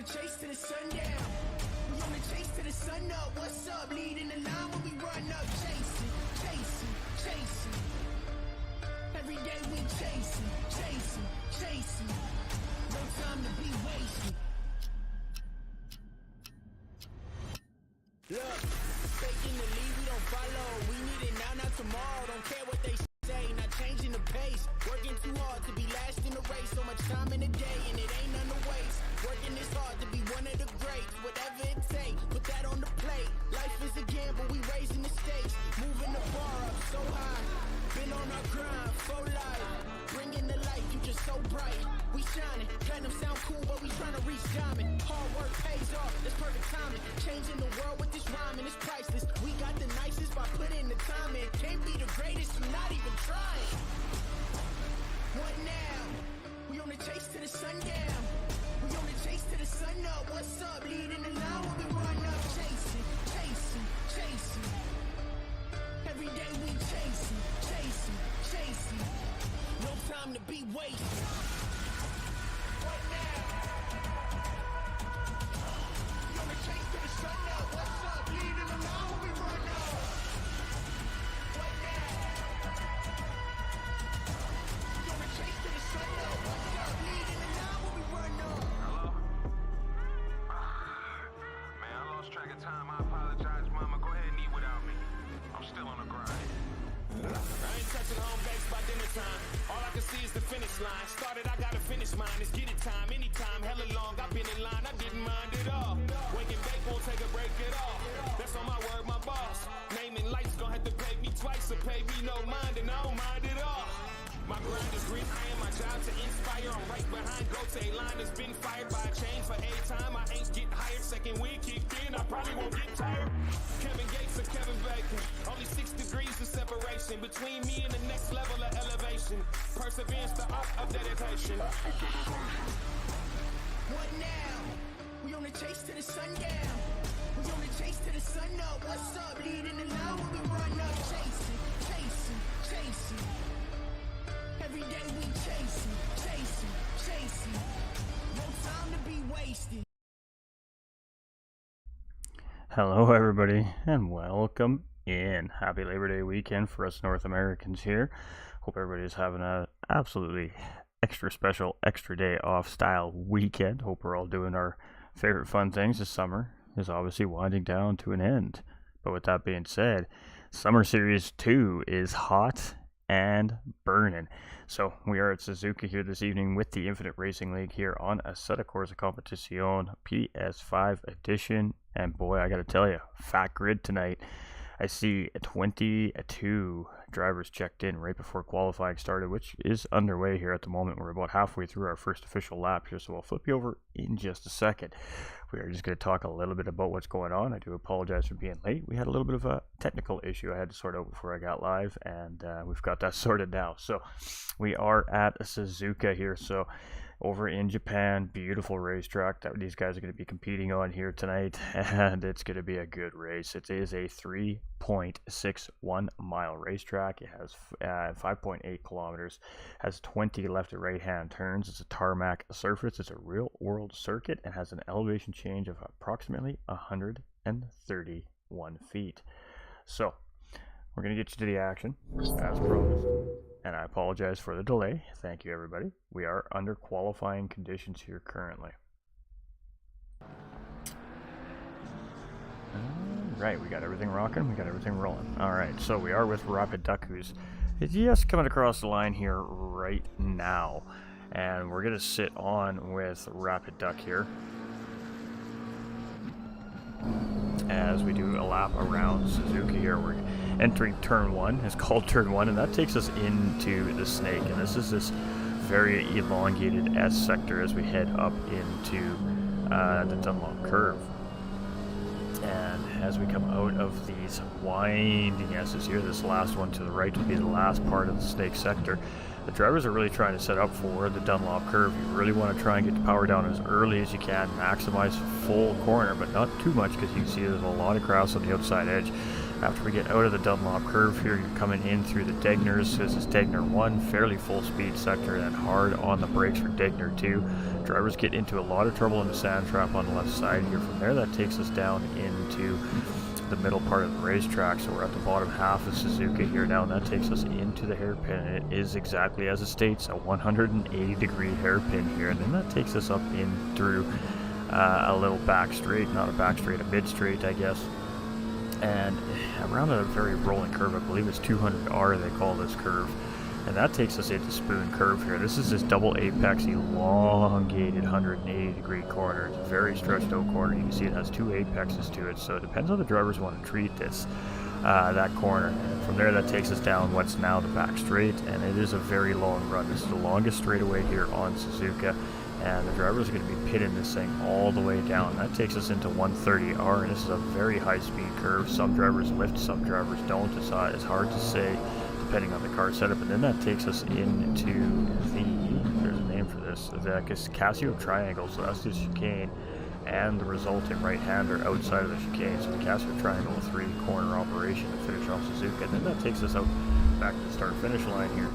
Chase to the sundown. We on the chase to the sun up. What's up? Leading the line when we run up. Chasing, chasing, chasing. Every day we chasing, chasing, chasing. No time to be wasted. Look, taking the lead, we don't follow. We need it now, not tomorrow. Don't care what they say, not changing the pace. Working too hard to be last in the race. So much time in the day, and it ain't none to waste. Working this hard to be one of the greats. Whatever it takes, put that on the plate. Life is a gamble, we raising the stakes. Moving the bar up so high. Been on our grind for life. Bringing the light, you just so bright. We shining, platinum sound cool, but we trying to reach diamond. Hard work pays off, that's perfect timing. Changing the world with this rhyming, it's priceless. We got the nicest by putting the time in. Can't be the greatest, you're not even trying. What now? We on the chase to the sundown. We on the chase to the sun up. What's up? Leading the line when we run up. Chasing, chasing, chasing. Every day we chasing, chasing, chasing. No time to be wasted. What now? We on the chase to the sun up. What's up? Leading the line when we run up. What now? We on the chase to the sun up. What's up? Leading the line when we run up. Track of time, I apologize, mama. Go ahead and eat without me. I'm still on the grind. I ain't touching home base by dinner time. All I can see is the finish line. Started, I gotta finish mine. It's get it time, anytime, hella long. I've been in line, I didn't mind at all. Wake and bake won't take a break at all. That's on my word, my boss. Naming lights gonna have to pay me twice or pay me no mind, and I don't mind at all. My grind is green, I am my job to inspire. I'm right behind Goats, a line has been fired by a chain for a time. I ain't get hired, second wind kicked in, I probably won't get tired. Kevin Gates or Kevin Bacon, only 6 degrees of separation between me and the next level of elevation. Perseverance, the art of dedication. What now? We on the chase to the sundown. We on the chase to the sun up. What's up? Leading the line when we run up. Chasing, chasing, chasing. Every day we chasing, chasing, chasing. No time to be wasted. Hello everybody and welcome in. Happy Labor Day weekend for us North Americans here. Hope everybody's having an absolutely extra special, extra day off style weekend. Hope we're all doing our favorite fun things. This summer is obviously winding down to an end. But with that being said, Summer Series 2 is hot and burning. So we are at Suzuka here this evening with the Infinite Racing League here on Assetto Corsa Competizione PS5 edition. And boy, I gotta tell you, fat grid tonight. I see 22 drivers checked in right before qualifying started, which is underway here at the moment. We're about halfway through our first official lap here, so I'll flip you over in just a second. We are just going to talk a little bit about what's going on. I do apologize for being late. We had a little bit of a technical issue I had to sort out before I got live, and we've got that sorted now. So we are at Suzuka here, so over in Japan, beautiful racetrack that these guys are going to be competing on here tonight, and it's going to be a good race. It is a 3.61 mile racetrack. It has 5.8 kilometers, has 20 left and right hand turns. It's a tarmac surface. It's a real world circuit and has an elevation change of approximately 131 feet. So we're going to get you to the action as promised. And I apologize for the delay. Thank you, everybody. We are under qualifying conditions here currently. Alright, we got everything rocking. We got everything rolling. Alright, so we are with Rapid Duck, who's just coming across the line here right now. And we're going to sit on with Rapid Duck here as we do a lap around Suzuka here. We're entering turn 1. It's called turn 1, and that takes us into the snake. And this is this very elongated S sector as we head up into the Dunlop curve. And as we come out of these winding S's here, this last one to the right will be the last part of the snake sector. The drivers are really trying to set up for the Dunlop curve. You really want to try and get the power down as early as you can, maximize full corner, but not too much, because you can see there's a lot of grass on the outside edge. After we get out of the Dunlop curve here, you're coming in through the Degners. This is Degner 1, fairly full speed sector, and hard on the brakes for Degner 2. Drivers get into a lot of trouble in the sand trap on the left side here. From there, that takes us down into the middle part of the racetrack, so we're at the bottom half of Suzuka here now, and that takes us into the hairpin, and it is exactly as it states, a 180-degree hairpin here, and then that takes us up in through a little back straight, not a back straight, a mid straight, I guess, and around a very rolling curve. I believe it's 200R they call this curve, and that takes us into Spoon Curve here. This is this double apex elongated 180-degree corner. It's a very stretched out corner. You can see it has two apexes to it, so it depends how the drivers want to treat this, that corner. From there, that takes us down what's now the back straight, and it is a very long run. This is the longest straightaway here on Suzuka, and the drivers are going to be pitting this thing all the way down. That takes us into 130R, and this is a very high-speed curve. Some drivers lift, some drivers don't. It's hard to say, depending on the car setup. And then that takes us into there's a name for this, the Casio Triangle. So that's the chicane and the resulting right-hander outside of the chicane. So the Casio Triangle, a three-corner operation to finish off Suzuka. And then that takes us out back to the start-finish line here.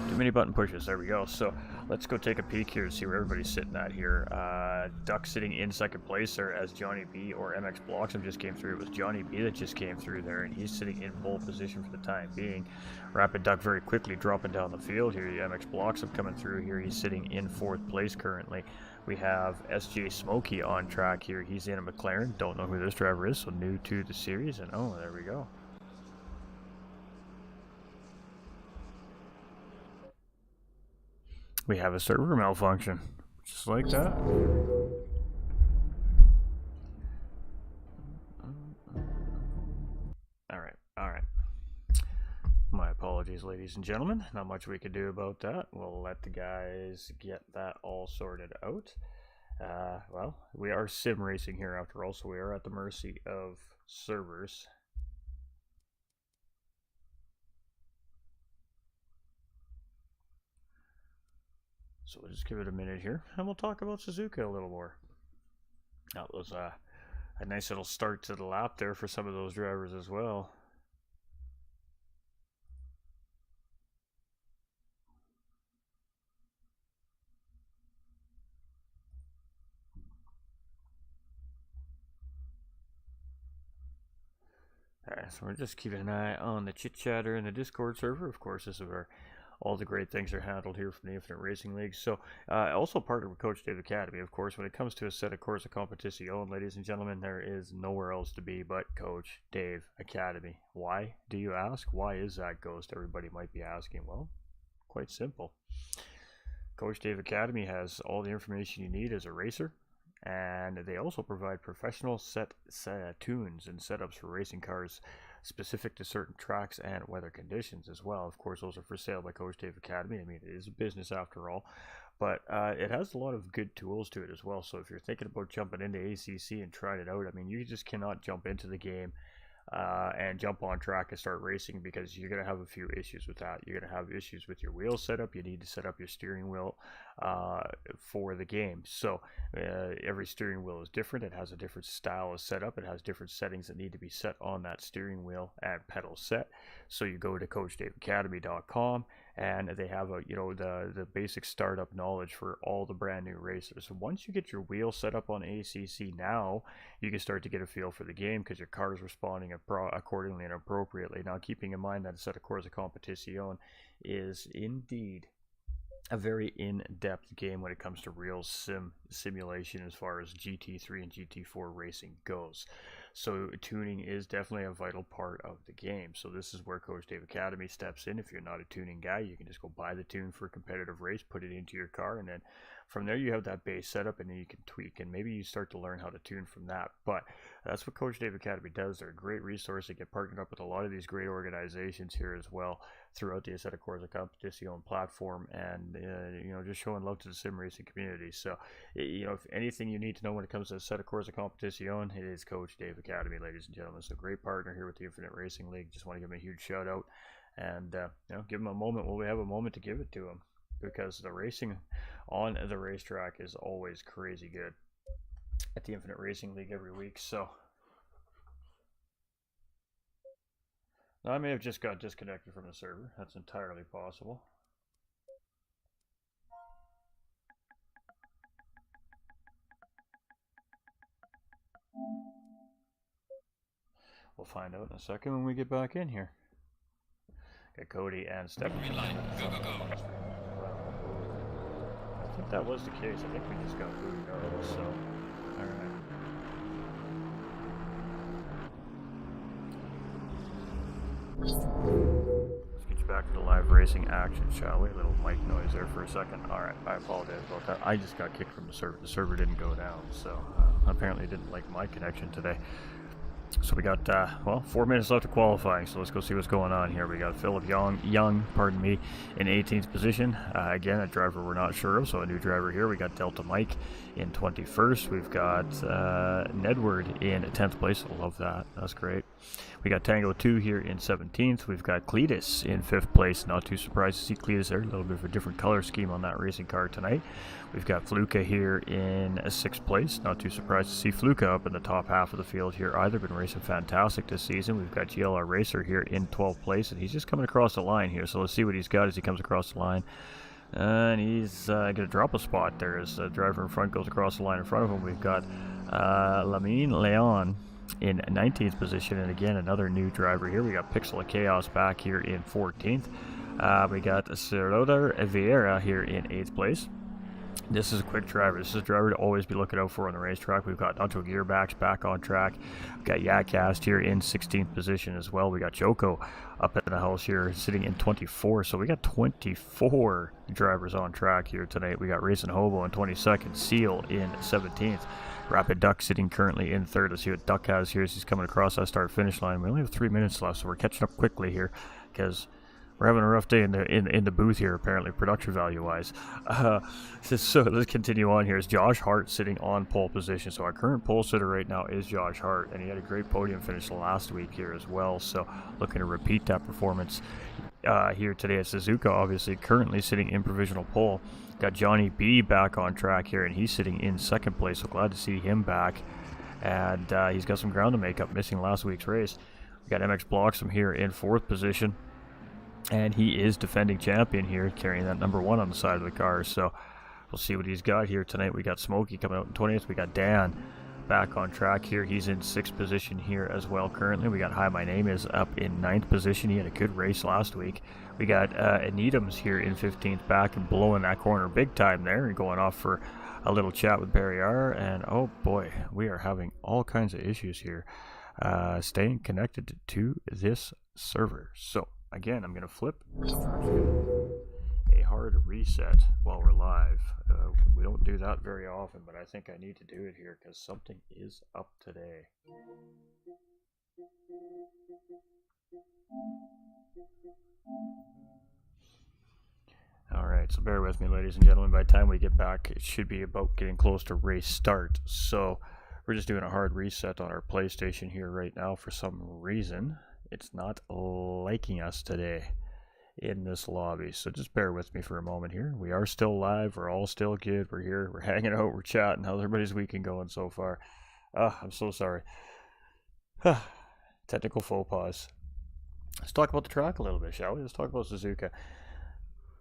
Too many button pushes. There we go. So let's go take a peek here and see where everybody's sitting at here. Duck sitting in second place there as Johnny B or MX Blossom just came through. It was Johnny B that just came through there, and he's sitting in pole position for the time being. Rapid Duck very quickly dropping down the field here. The MX Blossom coming through here. He's sitting in fourth place currently. We have SJ Smokey on track here. He's in a McLaren. Don't know who this driver is, so new to the series. And oh, there we go. We have a server malfunction, just like that. Alright. My apologies, ladies and gentlemen. Not much we could do about that. We'll let the guys get that all sorted out. Well, we are sim racing here after all, so we are at the mercy of servers. So we'll just give it a minute here, and we'll talk about Suzuka a little more. That was a nice little start to the lap there for some of those drivers as well. Alright, so we're just keeping an eye on the chit-chatter in the Discord server. Of course, this is where all the great things are handled here from the Infinite Racing League. So, also partnered with Coach Dave Academy, of course. When it comes to a set of Corsa Competizione, ladies and gentlemen, there is nowhere else to be but Coach Dave Academy. Why, do you ask? Why is that, Ghost? Everybody might be asking. Well, quite simple. Coach Dave Academy has all the information you need as a racer, and they also provide professional tunes and setups for racing cars specific to certain tracks and weather conditions as well. Of course, those are for sale by Coach Dave Academy. I mean, it is a business after all, but it has a lot of good tools to it as well. So if you're thinking about jumping into ACC and trying it out, I mean, you just cannot jump into the game and jump on track and start racing, because you're going to have a few issues with that. You're going to have issues with your wheel setup. You need to set up your steering wheel for the game. So every steering wheel is different. It has a different style of setup. It has different settings that need to be set on that steering wheel and pedal set. So you go to CoachDaveAcademy.com, and they have the basic startup knowledge for all the brand new racers. So once you get your wheel set up on ACC, now you can start to get a feel for the game, because your car is responding accordingly and appropriately. Now, keeping in mind that a set of Corsa Competizione is indeed a very in-depth game when it comes to real simulation as far as GT3 and GT4 racing goes. So tuning is definitely a vital part of the game. So this is where Coach Dave Academy steps in. If you're not a tuning guy, you can just go buy the tune for a competitive race, put it into your car, and then from there you have that base setup, and then you can tweak, and maybe you start to learn how to tune from that. But That's what Coach Dave Academy does. They're a great resource. They get partnered up with a lot of these great organizations here as well throughout the Assetto Corsa Competizione platform, and just showing love to the sim racing community. So, if anything you need to know when it comes to Assetto Corsa Competizione, it is Coach Dave Academy, ladies and gentlemen. So, great partner here with the Infinite Racing League. Just want to give him a huge shout out, and give him a moment. Well, we have a moment to give it to him, because the racing on the racetrack is always crazy good at the Infinite Racing League every week. So I may have just got disconnected from the server. That's entirely possible. We'll find out in a second when we get back in here. Got Cody and Stephanie. Go, go, go. I think that was the case. I think we just got booted out, so alright. Let's get you back to the live racing action, shall we? A little mic noise there for a second. Alright, I apologize about that. I just got kicked from the server. The server didn't go down, so apparently it didn't like my connection today. So we got, 4 minutes left of qualifying, so let's go see what's going on here. We got Philip Young, in 18th position. Again, a driver we're not sure of, so a new driver here. We got Delta Mike in 21st. We've got Nedward in 10th place. I love that. That's great. We got Tango 2 here in 17th. We've got Cletus in 5th place. Not too surprised to see Cletus there. A little bit of a different color scheme on that racing car tonight. We've got Fluka here in 6th place. Not too surprised to see Fluka up in the top half of the field here either. Been racing fantastic this season. We've got GLR Racer here in 12th place, and he's just coming across the line here. So let's see what he's got as he comes across the line. And he's going to drop a spot there as the driver in front goes across the line in front of him. We've got Lamine Leon in 19th position, and again another new driver here. We got Pixel of Chaos back here in 14th. We got Cerrodar Vieira here in 8th place. This is a quick driver. This is a driver to always be looking out for on the racetrack. We've got Nacho Gearbacks back on track. We've got Yakcast here in 16th position as well. We got Joko up in the house here sitting in 24. So we got 24 drivers on track here tonight. We got Racing Hobo in 22nd. Seal in 17th. Rapid Duck sitting currently in 3rd. Let's see what Duck has here as he's coming across that start-finish line. We only have 3 minutes left, so we're catching up quickly here because we're having a rough day in the booth here, apparently, production value-wise. So let's continue on here. Is Josh Hart sitting on pole position. So our current pole sitter right now is Josh Hart, and he had a great podium finish last week here as well. So looking to repeat that performance here today at Suzuka, obviously currently sitting in provisional pole. Got Johnny B back on track here, and he's sitting in 2nd place. So glad to see him back. And he's got some ground to make up, missing last week's race. We got MX Bloxham here in 4th position. And he is defending champion here, carrying that number 1 on the side of the car. So we'll see what he's got here tonight. We got Smokey coming out in 20th. We got Dan back on track here. He's in 6th position here as well currently. We got Hi My Name is up in 9th position. He had a good race last week. We got Anitams here in 15th, back and blowing that corner big time there and going off for a little chat with Barry R. And oh boy, we are having all kinds of issues here staying connected to this server. So again, I'm going to flip a hard reset while we're live. We don't do that very often, but I think I need to do it here because something is up today. Alright, so bear with me, ladies and gentlemen. By the time we get back, it should be about getting close to race start. So we're just doing a hard reset on our PlayStation here right now. For some reason, it's not liking us today in this lobby. So just bear with me for a moment here. We are still live. We're all still good. We're here. We're hanging out. We're chatting. How's everybody's weekend going so far? I'm so sorry. Technical faux pas. Let's talk about the track a little bit, shall we? Let's talk about Suzuka.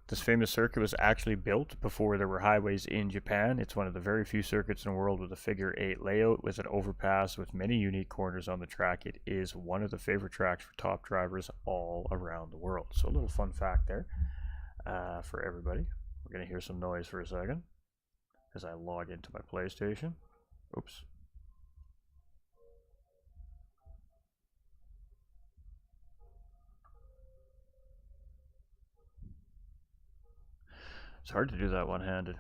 This famous circuit was actually built before there were highways in Japan. It's one of the very few circuits in the world with a figure 8 layout with an overpass with many unique corners on the track. It is one of the favorite tracks for top drivers all around the world. So a little fun fact there for everybody. We're going to hear some noise for a second as I log into my PlayStation. Oops. It's hard to do that one-handed.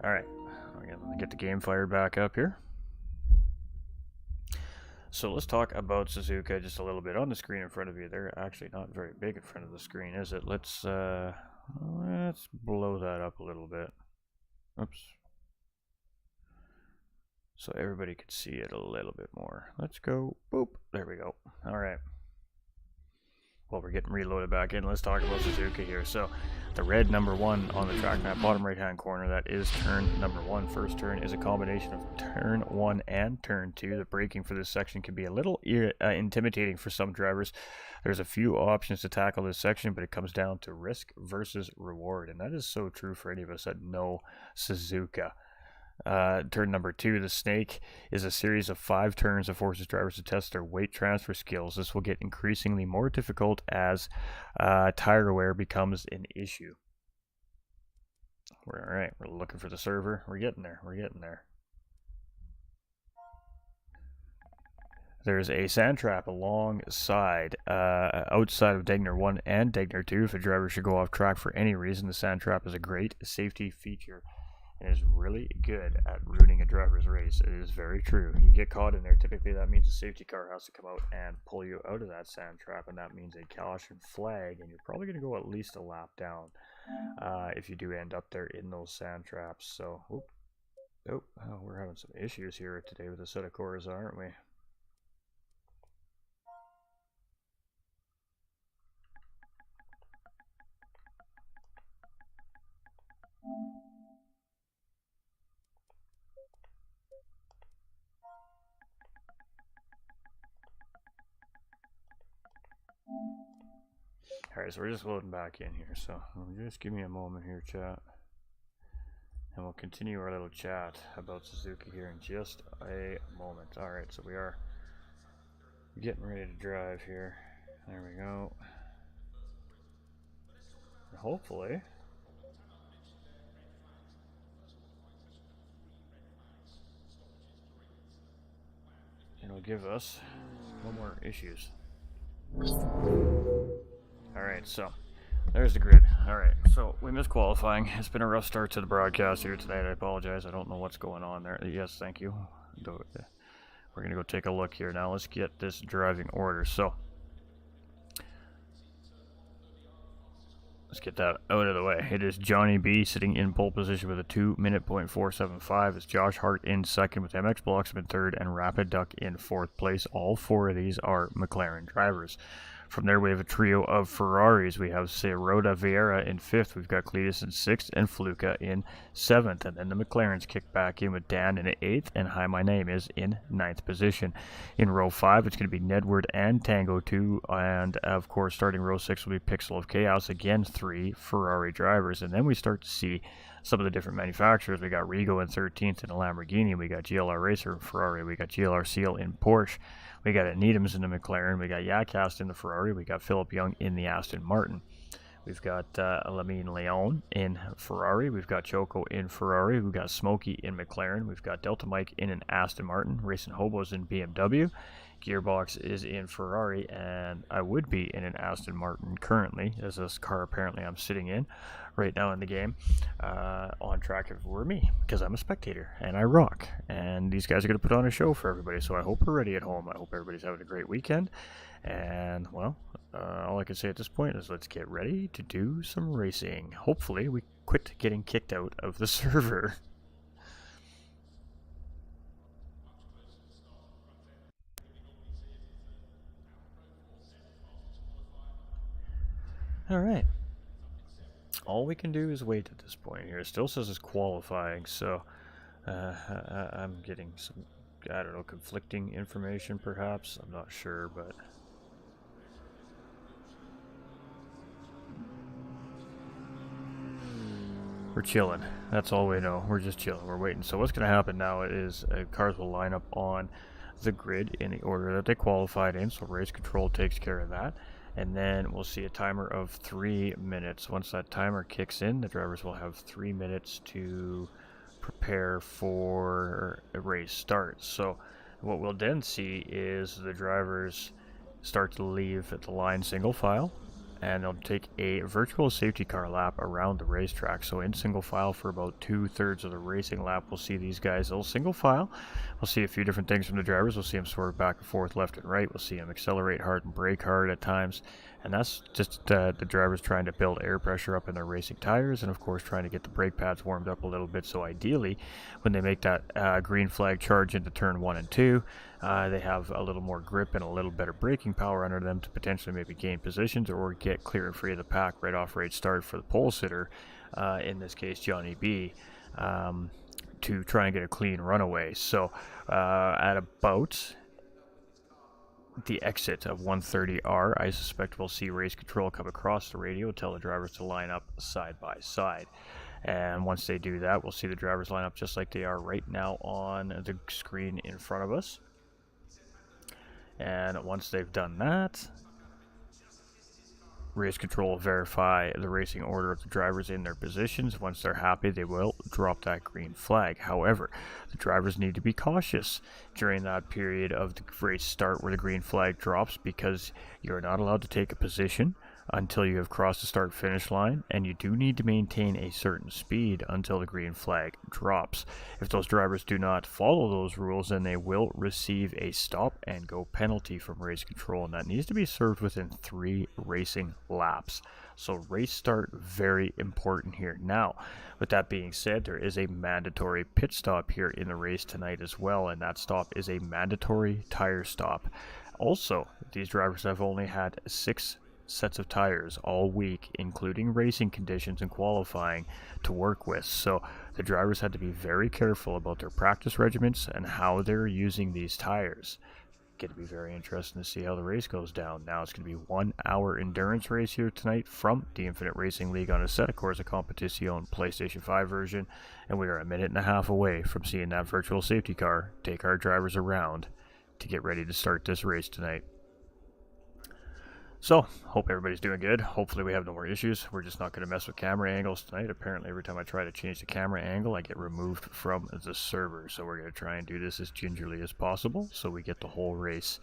Alright, we're going to get the game fired back up here. So let's talk about Suzuka just a little bit. On the screen in front of you, they're actually not very big in front of the screen, is it? Let's blow that up a little bit. Oops. So everybody could see it a little bit more. Let's go. Boop. There we go. All right. Well, we're getting reloaded back in. Let's talk about Suzuka here. So the red number 1 on the track map, bottom right hand corner, that is turn number 1. First turn is a combination of turn 1 and turn 2. The braking for this section can be a little intimidating for some drivers. There's a few options to tackle this section, but it comes down to risk versus reward, and that is so true for any of us that know Suzuka. Turn number 2, the snake, is a series of 5 turns that forces drivers to test their weight transfer skills. This will get increasingly more difficult as tire wear becomes an issue. Alright, we're looking for the server. We're getting there. There's a sand trap alongside, outside of Degner 1 and Degner 2. If a driver should go off track for any reason, the sand trap is a great safety feature. It is really good at ruining a driver's race. It is very true. You get caught in there, typically that means a safety car has to come out and pull you out of that sand trap, and that means a caution flag, and you're probably going to go at least a lap down if you do end up there in those sand traps. So, we're having some issues here today with the set of cores, aren't we? Alright, so we're just loading back in here, so just give me a moment here, chat. And we'll continue our little chat about Suzuka here in just a moment. Alright, so we are getting ready to drive here. There we go. And hopefully it'll give us no more issues. Alright, so there's the grid. Alright, so we missed qualifying. It's been a rough start to the broadcast here tonight. I apologize. I don't know what's going on there. Yes, thank you. We're going to go take a look here now. Let's get this driving order. So let's get that out of the way. It is Johnny B sitting in pole position with a 2-minute .475. It's Josh Hart in second with MX Blocks in third and Rapid Duck in fourth place. All 4 of these are McLaren drivers. From there, we have a trio of Ferraris. We have Cerota Vieira in 5th. We've got Cletus in 6th and Fluka in 7th. And then the McLarens kick back in with Dan in 8th and Hi My Name is in 9th position. In row 5, it's going to be Nedward and Tango 2. And, of course, starting row 6 will be Pixel of Chaos. Again, 3 Ferrari drivers. And then we start to see some of the different manufacturers. We got Rigo in 13th in a Lamborghini. We got GLR Racer in Ferrari. We got GLR Seal in Porsche. We got Needhams in the McLaren. We got Yakast in the Ferrari. We got Philip Young in the Aston Martin. We've got Lamine Leon in Ferrari. We've got Choco in Ferrari. We've got Smokey in McLaren. We've got Delta Mike in an Aston Martin. Racing Hobos in BMW. Gearbox is in Ferrari, and I would be in an Aston Martin currently, as this car apparently I'm sitting in right now in the game, on track if it were me, because I'm a spectator, and I rock, and these guys are going to put on a show for everybody, so I hope we're ready at home. I hope everybody's having a great weekend, and, well, all I can say at this point is let's get ready to do some racing. Hopefully we quit getting kicked out of the server. Alright. All we can do is wait at this point here. It still says it's qualifying, so I'm getting some, I don't know, conflicting information perhaps. I'm not sure, but we're chilling. That's all we know. We're just chilling. We're waiting. So what's going to happen now is cars will line up on the grid in the order that they qualified in, so race control takes care of that. And then we'll see a timer of 3 minutes. Once that timer kicks in, the drivers will have 3 minutes to prepare for a race start. So what we'll then see is the drivers start to leave at the line single file, and they'll take a virtual safety car lap around the racetrack. So in single file for about 2/3 of the racing lap, we'll see these guys. They'll single file. We'll see a few different things from the drivers. We'll see them swerve back and forth, left and right. We'll see them accelerate hard and brake hard at times. And that's just the drivers trying to build air pressure up in their racing tires, and of course trying to get the brake pads warmed up a little bit. So ideally, when they make that green flag charge into turn 1 and 2, they have a little more grip and a little better braking power under them to potentially maybe gain positions or get clear and free of the pack right off race start for the pole sitter, in this case Johnny B, to try and get a clean runaway. So at about the exit of 130R, I suspect we'll see race control come across the radio, tell the drivers to line up side by side. And once they do that, we'll see the drivers line up just like they are right now on the screen in front of us. And once they've done that, race control will verify the racing order of the drivers in their positions. Once they're happy, they will drop that green flag. However, the drivers need to be cautious during that period of the race start where the green flag drops, because you're not allowed to take a position until you have crossed the start finish line, and you do need to maintain a certain speed until the green flag drops. If those drivers do not follow those rules, then they will receive a stop and go penalty from race control, and that needs to be served within 3 racing laps. So race start, very important here. Now, with that being said, there is a mandatory pit stop here in the race tonight as well, and that stop is a mandatory tire stop. Also, these drivers have only had 6 sets of tires all week, including racing conditions and qualifying, to work with. So the drivers had to be very careful about their practice regiments and how they're using these tires. Going to be very interesting to see how the race goes down. Now it's going to be 1 hour endurance race here tonight from the Infinite Racing League on a set, of course, a Competition PlayStation 5 version, and we are a minute and a half away from seeing that virtual safety car take our drivers around to get ready to start this race tonight. So, hope everybody's doing good. Hopefully we have no more issues. We're just not going to mess with camera angles tonight. Apparently every time I try to change the camera angle, I get removed from the server. So we're going to try and do this as gingerly as possible so we get the whole race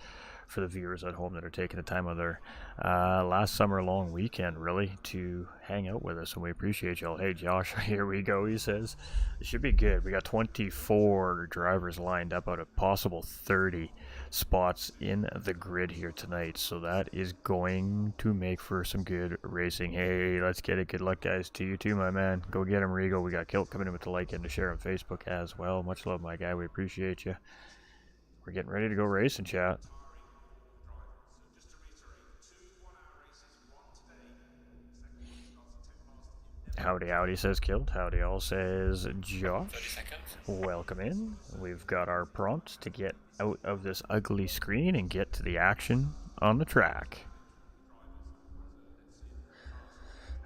for the viewers at home that are taking the time of their last summer long weekend, really, to hang out with us, and we appreciate y'all. Hey Josh, here we go, he says. It should be good. We got 24 drivers lined up out of possible 30 spots in the grid here tonight, so that is going to make for some good racing. Hey, let's get it. Good luck, guys, to you too, my man. Go get him, Rigo. We got Kilt coming in with the like and the share on Facebook as well. Much love, my guy. We appreciate you. We're getting ready to go racing, chat. Howdy, howdy, says Kilt. Howdy, all, says Josh. Welcome in. We've got our prompts to get out of this ugly screen and get to the action on the track.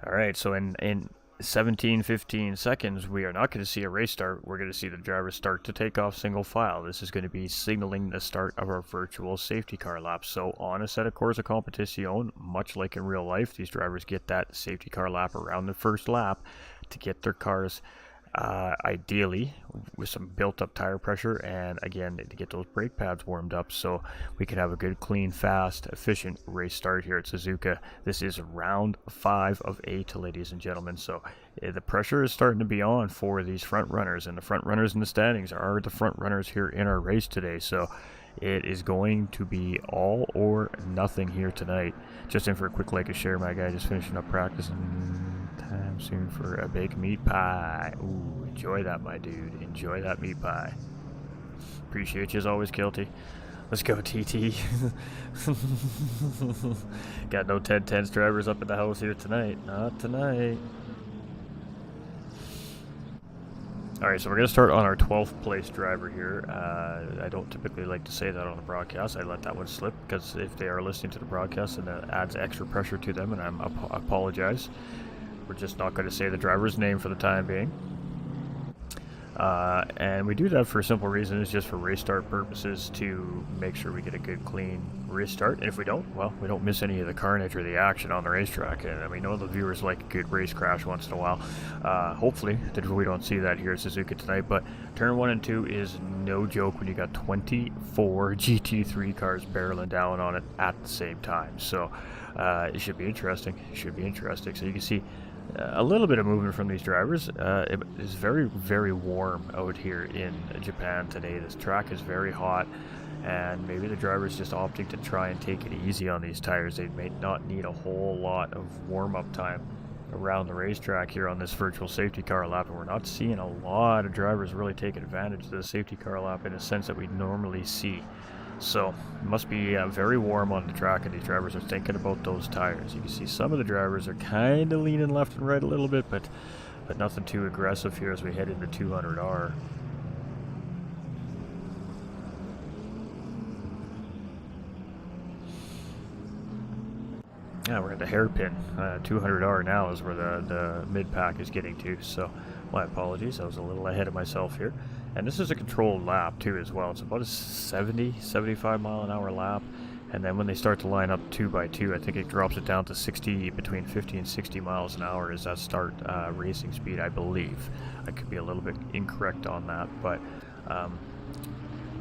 Alright, so in 15 seconds, we are not going to see a race start. We're going to see the drivers start to take off single file. This is going to be signaling the start of our virtual safety car lap. So on a set of Corsa Competition, much like in real life, these drivers get that safety car lap around the first lap to get their cars ideally with some built-up tire pressure, and again to get those brake pads warmed up so we can have a good, clean, fast, efficient race start here at Suzuka. This is round 5 of 8, ladies and gentlemen, so the pressure is starting to be on for these front runners, and the front runners in the standings are the front runners here in our race today. So it is going to be all or nothing here tonight. Just in for a quick like and share, my guy, just finishing up practice, and time soon for a baked meat pie. Ooh, enjoy that, my dude. Enjoy that meat pie. Appreciate you as always, Kilty. Let's go, TT. Got no 10-10s drivers up in the house here tonight. Not tonight. Alright, so we're going to start on our 12th place driver here. I don't typically like to say that on the broadcast. I let that one slip because if they are listening to the broadcast, then that adds extra pressure to them, and I apologize. We're just not going to say the driver's name for the time being. And we do that for a simple reason. It's just for race start purposes to make sure we get a good clean restart. And if we don't, well, we don't miss any of the carnage or the action on the racetrack. And we know the viewers like a good race crash once in a while. Hopefully we don't see that here at Suzuka tonight, but turn 1 and 2 is no joke when you got 24 GT3 cars barreling down on it at the same time. So it should be interesting. So you can see a little bit of movement from these drivers. It is very, very warm out here in Japan today. This track is very hot, and maybe the drivers just opting to try and take it easy on these tires. They may not need a whole lot of warm-up time around the racetrack here on this virtual safety car lap, and we're not seeing a lot of drivers really taking advantage of the safety car lap in a sense that we normally see. So it must be very warm on the track, and these drivers are thinking about those tires. You can see some of the drivers are kind of leaning left and right a little bit, but nothing too aggressive here as we head into 200R. Yeah, we're at the hairpin. 200R now is where the mid-pack is getting to, so my apologies. I was a little ahead of myself here. And this is a controlled lap too as well. It's about a 75 mile an hour lap. And then when they start to line up 2x2, I think it drops it down to 60, between 50 and 60 miles an hour is that start racing speed, I believe. I could be a little bit incorrect on that, but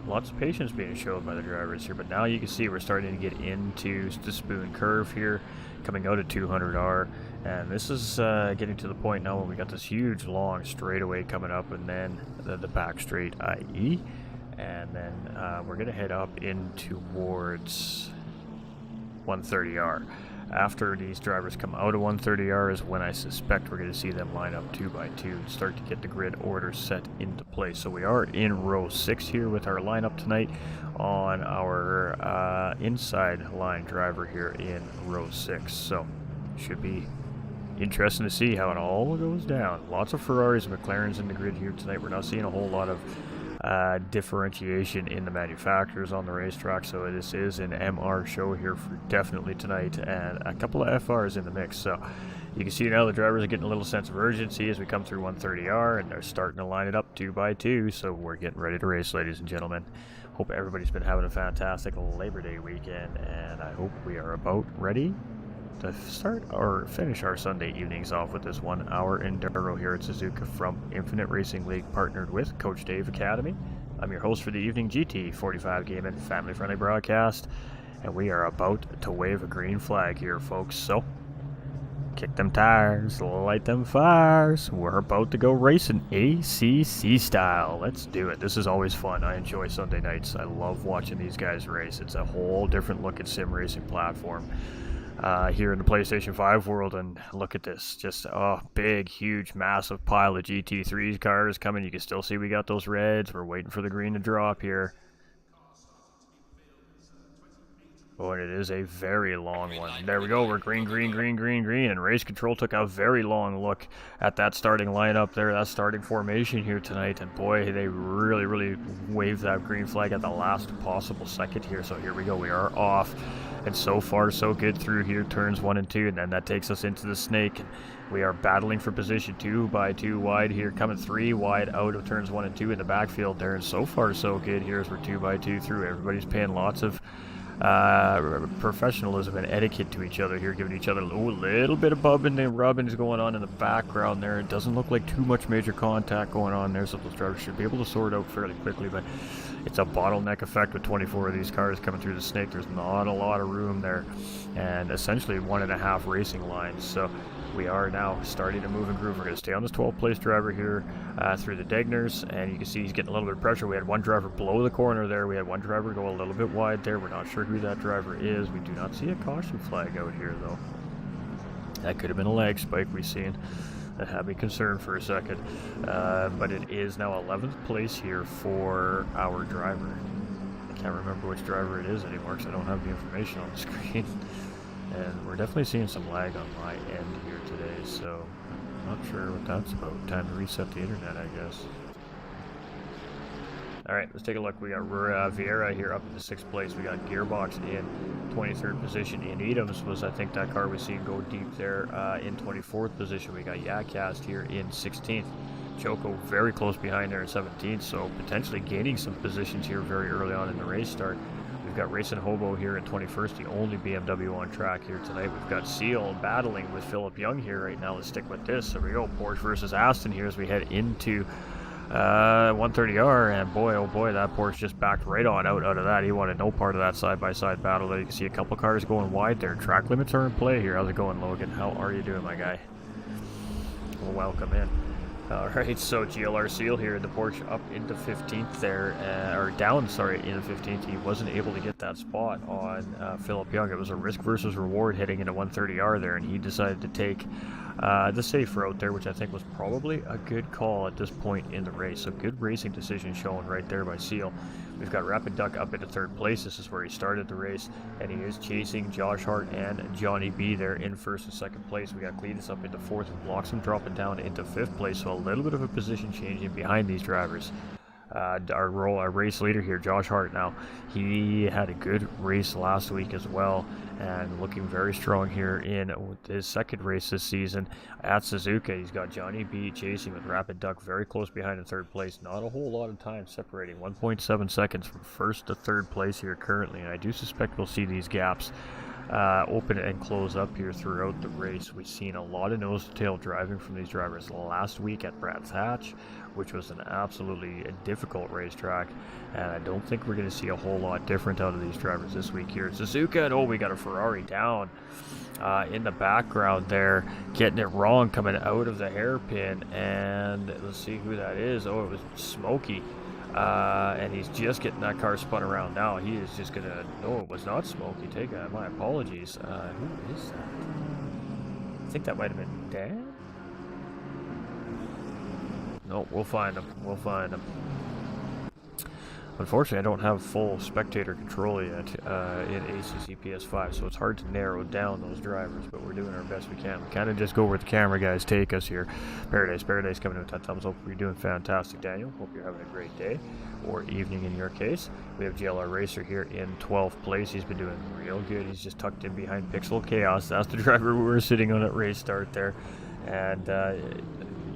lots of patience being shown by the drivers here. But now you can see we're starting to get into the spoon curve here, coming out at 200R. And this is getting to the point now when we got this huge long straightaway coming up, and then the back straight, i.e. And then we're going to head up in towards 130R. After these drivers come out of 130R is when I suspect we're going to see them line up 2x2 and start to get the grid order set into place. So we are in row 6 here with our lineup tonight on our inside line driver here in row 6. So should be interesting to see how it all goes down. Lots of Ferraris and McLarens in the grid here tonight. We're not seeing a whole lot of differentiation in the manufacturers on the racetrack, so this is an MR show here for definitely tonight, and a couple of FRs in the mix. So you can see now the drivers are getting a little sense of urgency as we come through 130R, and they're starting to line it up 2x2. So we're getting ready to race, ladies and gentlemen. Hope everybody's been having a fantastic Labor Day weekend, and I hope we are about ready to start or finish our Sunday evenings off with this 1 hour enduro here at Suzuka from Infinite Racing League, partnered with Coach Dave Academy. I'm your host for the evening, GT45 Gaming, family-friendly broadcast, and we are about to wave a green flag here, folks. So kick them tires, light them fires. We're about to go racing ACC style. Let's do it. This is always fun. I enjoy Sunday nights. I love watching these guys race. It's a whole different look at sim racing platform here in the PlayStation 5 world. And look at this, just a big, huge, massive pile of GT3 cars coming. You can still see we got those reds. We're waiting for the green to drop here. Oh, and it is a very long one. There we go. We're green, and Race Control took a very long look at that starting lineup there, that starting formation here tonight, and boy, they really waved that green flag at the last possible second here. So here we go. We are off, and so far so good through here, turns 1 and 2, and then that takes us into the snake. And we are battling for position 2x2 wide here, coming 3 wide out of turns 1 and 2 in the backfield there, and so far so good here as we're 2x2 through. Everybody's paying lots of professionalism and etiquette to each other here, giving each other a little bit of bubbing and rubbing is going on in the background there. It doesn't look like too much major contact going on there, so those drivers should be able to sort out fairly quickly, but it's a bottleneck effect with 24 of these cars coming through the snake. There's not a lot of room there, and essentially 1.5 racing lines. So we are now starting to move and groove. We're going to stay on this 12th place driver here through the Degners, and you can see he's getting a little bit of pressure. We had one driver blow the corner there. We had one driver go a little bit wide there. We're not sure who that driver is. We do not see a caution flag out here, though. That could have been a lag spike we seen. That had me concerned for a second. But it is now 11th place here for our driver. I can't remember which driver it is anymore because I don't have the information on the screen. And we're definitely seeing some lag on my end here today, so I'm not sure what that's about. Time to reset the internet, I guess. Alright, let's take a look. We got Vieira here up in the 6th place. We got Gearbox in 23rd position. In Edams was, I think, that car we seen go deep there in 24th position. We got Yakast here in 16th. Choco very close behind there in 17th, so potentially gaining some positions here very early on in the race start. We've got Racing Hobo here in 21st, the only BMW on track here tonight. We've got Seal battling with Philip Young here right now. Let's stick with this. There we go, Porsche versus Aston here as we head into 130R, and boy, oh boy, that Porsche just backed right on out of that. He wanted no part of that side-by-side battle. There you can see a couple cars going wide there. Track limits are in play here. How's it going, Logan? How are you doing, my guy? Well, welcome in. Alright, so GLR Seal here, the Porsche up into 15th there, or down, sorry, into 15th. He wasn't able to get that spot on Philip Young. It was a risk versus reward heading into 130R there, and he decided to take the safe route there, which I think was probably a good call at this point in the race. So good racing decision shown right there by Seal. We've got Rapid Duck up into 3rd place. This is where he started the race, and he is chasing Josh Hart and Johnny B there in 1st and 2nd place. We got Cletus up into 4th and Bloxham dropping down into 5th place, so a little bit of a position change in behind these drivers. Our race leader here, Josh Hart now, he had a good race last week as well, and looking very strong here in his 2nd race this season at Suzuka. He's got Johnny B chasing with Rapid Duck very close behind in 3rd place. Not a whole lot of time separating, 1.7 seconds from 1st to 3rd place here currently, and I do suspect we'll see these gaps open and close up here throughout the race. We've seen a lot of nose-to-tail driving from these drivers last week at Brands Hatch, which was an absolutely difficult racetrack, and I don't think we're going to see a whole lot different out of these drivers this week here at Suzuka. And oh, we got a Ferrari down in the background there, getting it wrong coming out of the hairpin, and let's see who that is. Oh, it was Smokey. And he's just getting that car spun around now. He is just gonna. No, it was not Smokey. My apologies. Who is that? I think that might have been Dan. No, we'll find him. We'll find him. Unfortunately, I don't have full spectator control yet in ACC PS5, so it's hard to narrow down those drivers, but we're doing our best we can. We kind of just go where the camera guys take us here. Paradise coming in with that thumbs up. You're doing fantastic, Daniel. Hope you're having a great day, or evening in your case. We have GLR Racer here in 12th place. He's been doing real good. He's just tucked in behind Pixel Chaos. That's the driver we were sitting on at race start there, and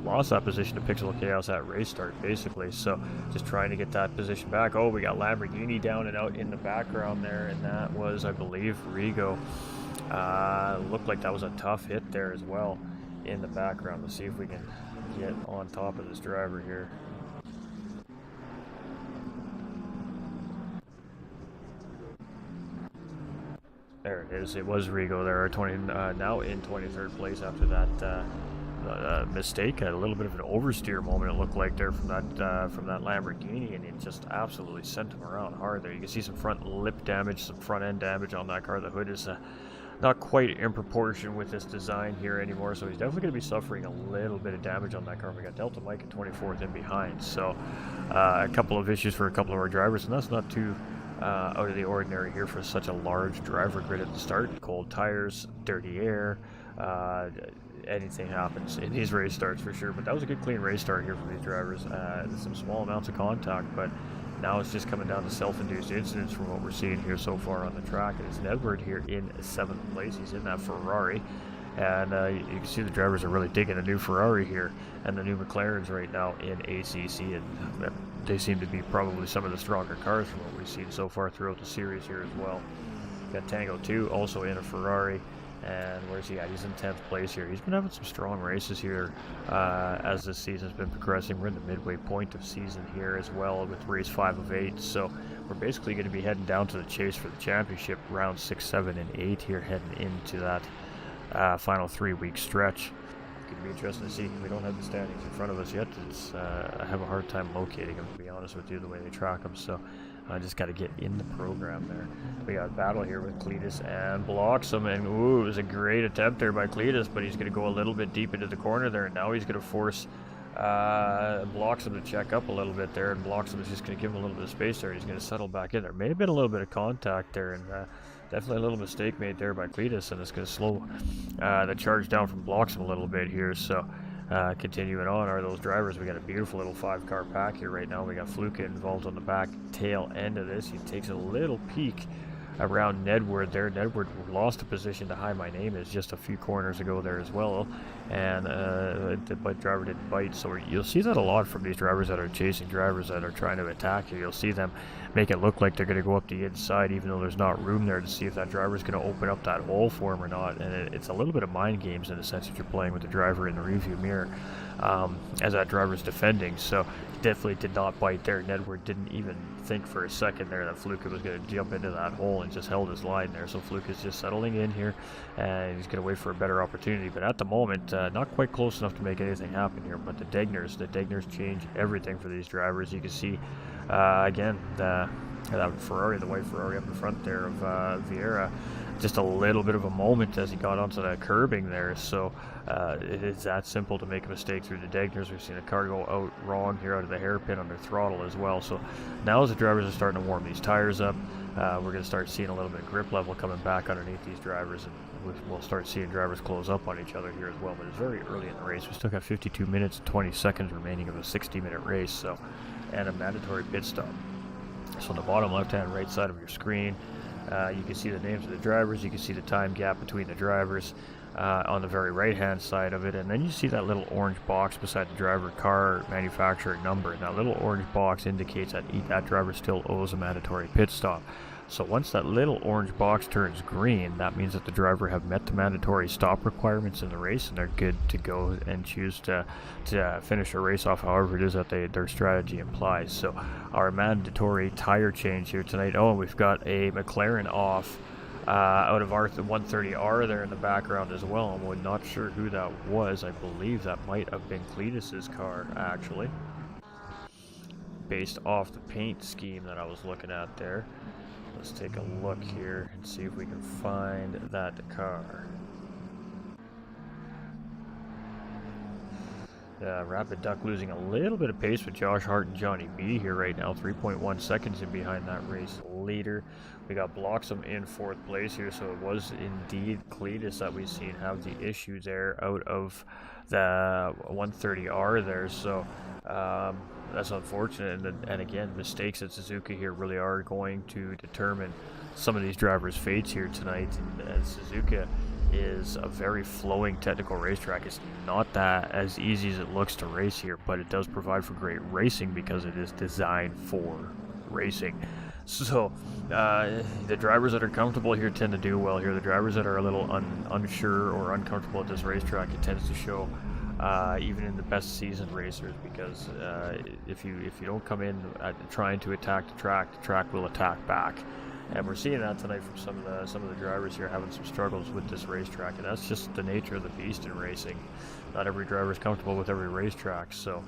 lost that position to Pixel Chaos at race start, basically. So just trying to get that position back. Oh, we got Lamborghini down and out in the background there, and that was, I believe, Rigo. Looked like that was a tough hit there as well in the background. Let's see if we can get on top of this driver here. There it is. It was Rigo there, now in 23rd place after that mistake. Had a little bit of an oversteer moment, it looked like, there from that Lamborghini, and it just absolutely sent him around hard there. You can see some front lip damage, some front end damage on that car. The hood is not quite in proportion with this design here anymore, so he's definitely going to be suffering a little bit of damage on that car. We got Delta Mike at 24th in behind, so a couple of issues for a couple of our drivers, and that's not too out of the ordinary here for such a large driver grid at the start. Cold tires, dirty air, anything happens in these race starts for sure. But that was a good clean race start here for these drivers. There's some small amounts of contact, but now it's just coming down to self-induced incidents from what we're seeing here so far on the track. And it's Edward here in 7th place. He's in that Ferrari, and you can see the drivers are really digging a new Ferrari here and the new McLarens right now in ACC, and they seem to be probably some of the stronger cars from what we've seen so far throughout the series here as well. Got Tango 2 also in a Ferrari. And where's he at? He's in 10th place here. He's been having some strong races here as this season's been progressing. We're in the midway point of season here as well with race 5 of 8. So we're basically going to be heading down to the chase for the championship, round 6, 7, and 8 here, heading into that final 3-week stretch. It's going to be interesting to see. We don't have the standings in front of us yet. I have a hard time locating them, to be honest with you, the way they track them. So I just got to get in the program there. We got a battle here with Cletus and Bloxham, and ooh, it was a great attempt there by Cletus, but he's going to go a little bit deep into the corner there, and now he's going to force Bloxham to check up a little bit there, and Bloxham is just going to give him a little bit of space there. He's going to settle back in there. May have been a little bit of contact there, and definitely a little mistake made there by Cletus, and it's going to slow the charge down from Bloxham a little bit here. So continuing on are those drivers. We got a beautiful little 5-car pack here right now. We got Fluka involved on the back tail end of this. He takes a little peek around Nedward there. Nedward lost a position to Hi My Name Is just a few corners ago there as well, and the driver didn't bite. So you'll see that a lot from these drivers that are chasing drivers that are trying to attack you. You'll see them make it look like they're going to go up the inside, even though there's not room there, to see if that driver's going to open up that hole for him or not. And it's a little bit of mind games in the sense that you're playing with the driver in the rearview mirror as that driver's defending. So definitely did not bite there. Nedward didn't even think for a second there that Fluke was going to jump into that hole and just held his line there. So Fluke is just settling in here, and he's going to wait for a better opportunity. But at the moment, not quite close enough to make anything happen here. But the Degners change everything for these drivers. You can see again that Ferrari, the white Ferrari up in front there of Vieira, just a little bit of a moment as he got onto that curbing there. So it is that simple to make a mistake through the Degners. We've seen a car go out wrong here out of the hairpin under throttle as well. So now as the drivers are starting to warm these tires up, we're going to start seeing a little bit of grip level coming back underneath these drivers, and we'll start seeing drivers close up on each other here as well. But it's very early in the race. We still got 52 minutes and 20 seconds remaining of a 60-minute race, so, and a mandatory pit stop. So on the bottom left-hand right side of your screen, you can see the names of the drivers. You can see the time gap between the drivers on the very right-hand side of it. And then you see that little orange box beside the driver car manufacturer number. And that little orange box indicates that that driver still owes a mandatory pit stop. So once that little orange box turns green, that means that the driver have met the mandatory stop requirements in the race, and they're good to go and choose to finish a race off however it is that their strategy implies. So our mandatory tire change here tonight. Oh, we've got a McLaren off out of our 130R there in the background as well. I'm not sure who that was. I believe that might have been Cletus's car, actually, based off the paint scheme that I was looking at there. Let's take a look here and see if we can find that car. Rapid Duck losing a little bit of pace with Josh Hart and Johnny B here right now. 3.1 seconds in behind that race leader. We got Bloxham in 4th place here, so it was indeed Cletus that we've seen have the issue there out of the 130R there. So that's unfortunate, and again, mistakes at Suzuka here really are going to determine some of these drivers' fates here tonight. And Suzuka is a very flowing technical racetrack. It's not that as easy as it looks to race here, but it does provide for great racing because it is designed for racing. So the drivers that are comfortable here tend to do well here. The drivers that are a little unsure or uncomfortable at this racetrack, it tends to show even in the best seasoned racers, because if you don't come in trying to attack the track will attack back. And we're seeing that tonight from some of the drivers here having some struggles with this racetrack, and that's just the nature of the beast in racing. Not every driver is comfortable with every racetrack. So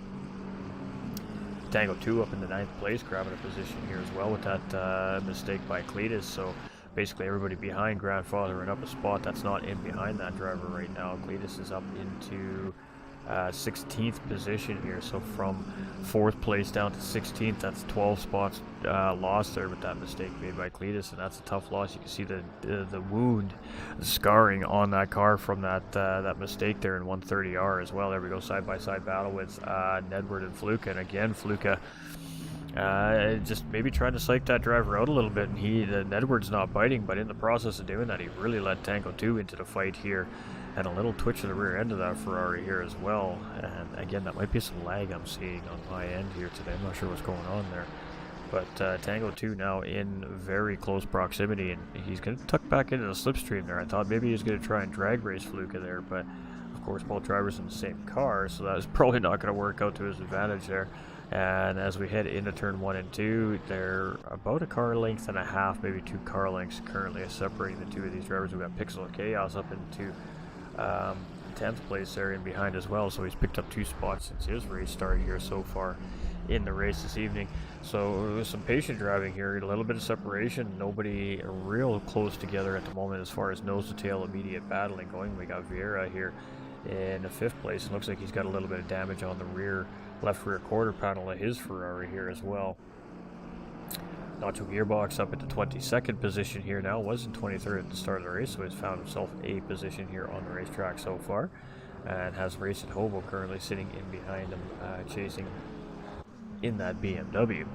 Tango 2 up in the 9th place, grabbing a position here as well with that mistake by Cletus. So basically everybody behind Grandfather and up a spot that's not in behind that driver right now. Cletus is up into 16th position here, so from 4th place down to 16th, that's 12 spots lost there with that mistake made by Cletus, and that's a tough loss. You can see the wound, the scarring on that car from that mistake there in 130R as well. There we go, side-by-side battle with Nedward and Fluke, and again Fluke just maybe trying to psych that driver out a little bit, and Nedward's not biting, but in the process of doing that, he really let Tango 2 into the fight here. And a little twitch of the rear end of that Ferrari here as well. And again, that might be some lag I'm seeing on my end here today. I'm not sure what's going on there. But Tango 2 now in very close proximity, and he's going to tuck back into the slipstream there. I thought maybe he was going to try and drag race Fluke there, but of course both drivers in the same car, so that is probably not going to work out to his advantage there. And as we head into turn 1 and 2, they're about a car length and a half, maybe 2 car lengths currently separating the two of these drivers. We've got Pixel Chaos up into 10th place there in behind as well, so he's picked up 2 spots since his race start here so far in the race this evening. So some patient driving here, a little bit of separation, nobody real close together at the moment as far as nose to tail immediate battling going. We got Vieira here in the 5th place. It looks like he's got a little bit of damage on the left rear quarter panel of his Ferrari here as well. Nacho Gearbox up at the 22nd position here now, was in 23rd at the start of the race, so he's found himself a position here on the racetrack so far, and has Race at Hobo currently sitting in behind him, chasing in that BMW.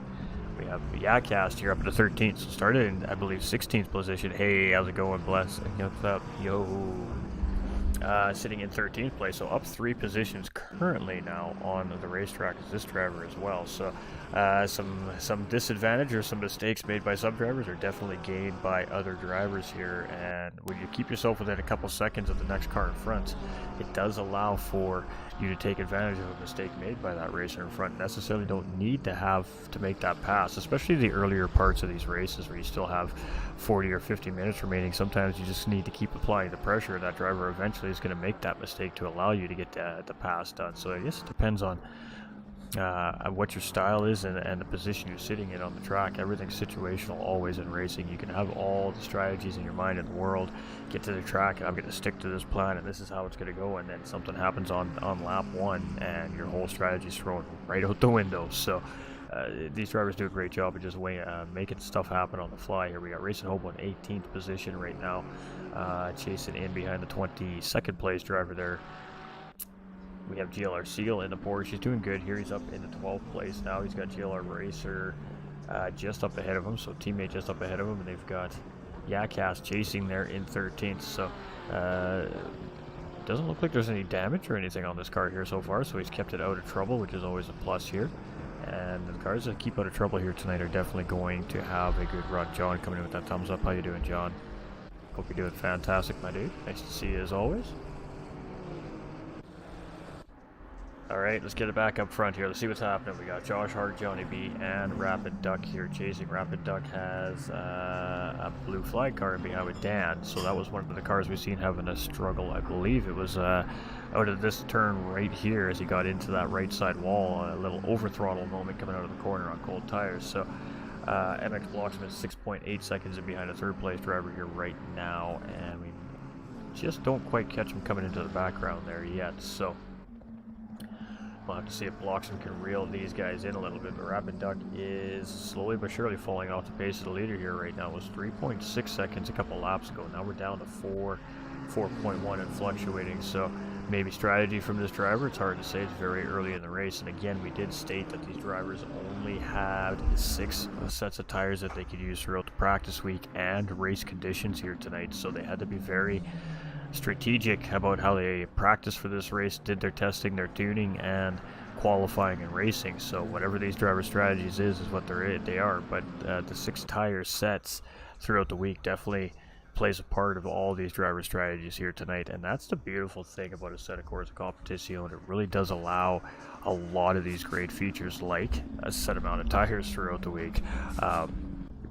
We have Yakast here up into 13th. So started in, I believe, 16th position. Hey, how's it going? Bless. What's up? Yo. Sitting in 13th place, so up 3 positions currently now on the racetrack is this driver as well. So some disadvantage or some mistakes made by some drivers are definitely gained by other drivers here. And when you keep yourself within a couple seconds of the next car in front, it does allow for you to take advantage of a mistake made by that racer in front. Necessarily don't need to have to make that pass, especially the earlier parts of these races where you still have 40 or 50 minutes remaining. Sometimes you just need to keep applying the pressure. That driver eventually is going to make that mistake to allow you to get the pass done. So I guess it depends on what your style is and the position you're sitting in on the track. Everything's situational always in racing. You can have all the strategies in your mind in the world, get to the track, and I'm going to stick to this plan, and this is how it's going to go, and then something happens on lap 1, and your whole strategy's thrown right out the window. So these drivers do a great job of just making stuff happen on the fly here. We got Racing Hobo in 18th position right now, chasing in behind the 22nd place driver there. We have GLR Seal in the Porsche. He's doing good here. He's up in the 12th place now. He's got GLR Racer just up ahead of him, so teammate just up ahead of him, and they've got Yakast chasing there in 13th. So doesn't look like there's any damage or anything on this car here so far, so he's kept it out of trouble, which is always a plus here. And the cars that keep out of trouble here tonight are definitely going to have a good run. John coming in with that thumbs up. How you doing, John? Hope you're doing fantastic, my dude. Nice to see you as always. Alright, let's get it back up front here. Let's see what's happening. We got Josh Hart, Johnny B, and Rapid Duck here chasing. Rapid Duck has a blue flag car in behind with Dan, so that was one of the cars we've seen having a struggle. I believe it was out of this turn right here as he got into that right side wall. A little over throttle moment coming out of the corner on cold tires. So MX Blocksman is 6.8 seconds in behind a third place driver here right now, and we just don't quite catch him coming into the background there yet. So we'll have to see if Blocksman can reel these guys in a little bit, but Rapid Duck is slowly but surely falling off the pace of the leader here right now. It was 3.6 seconds a couple laps ago. Now we're down to 4.1 and fluctuating, so maybe strategy from this driver. It's hard to say. It's very early in the race, and again, we did state that these drivers only had 6 sets of tires that they could use throughout the practice week and race conditions here tonight, so they had to be very strategic about how they practiced for this race, did their testing, their tuning, and qualifying and racing. So whatever these driver strategies is what they are. But the 6 tire sets throughout the week definitely plays a part of all these driver strategies here tonight, and that's the beautiful thing about a set of Corsa Competizione. It really does allow a lot of these great features, like a set amount of tires throughout the week.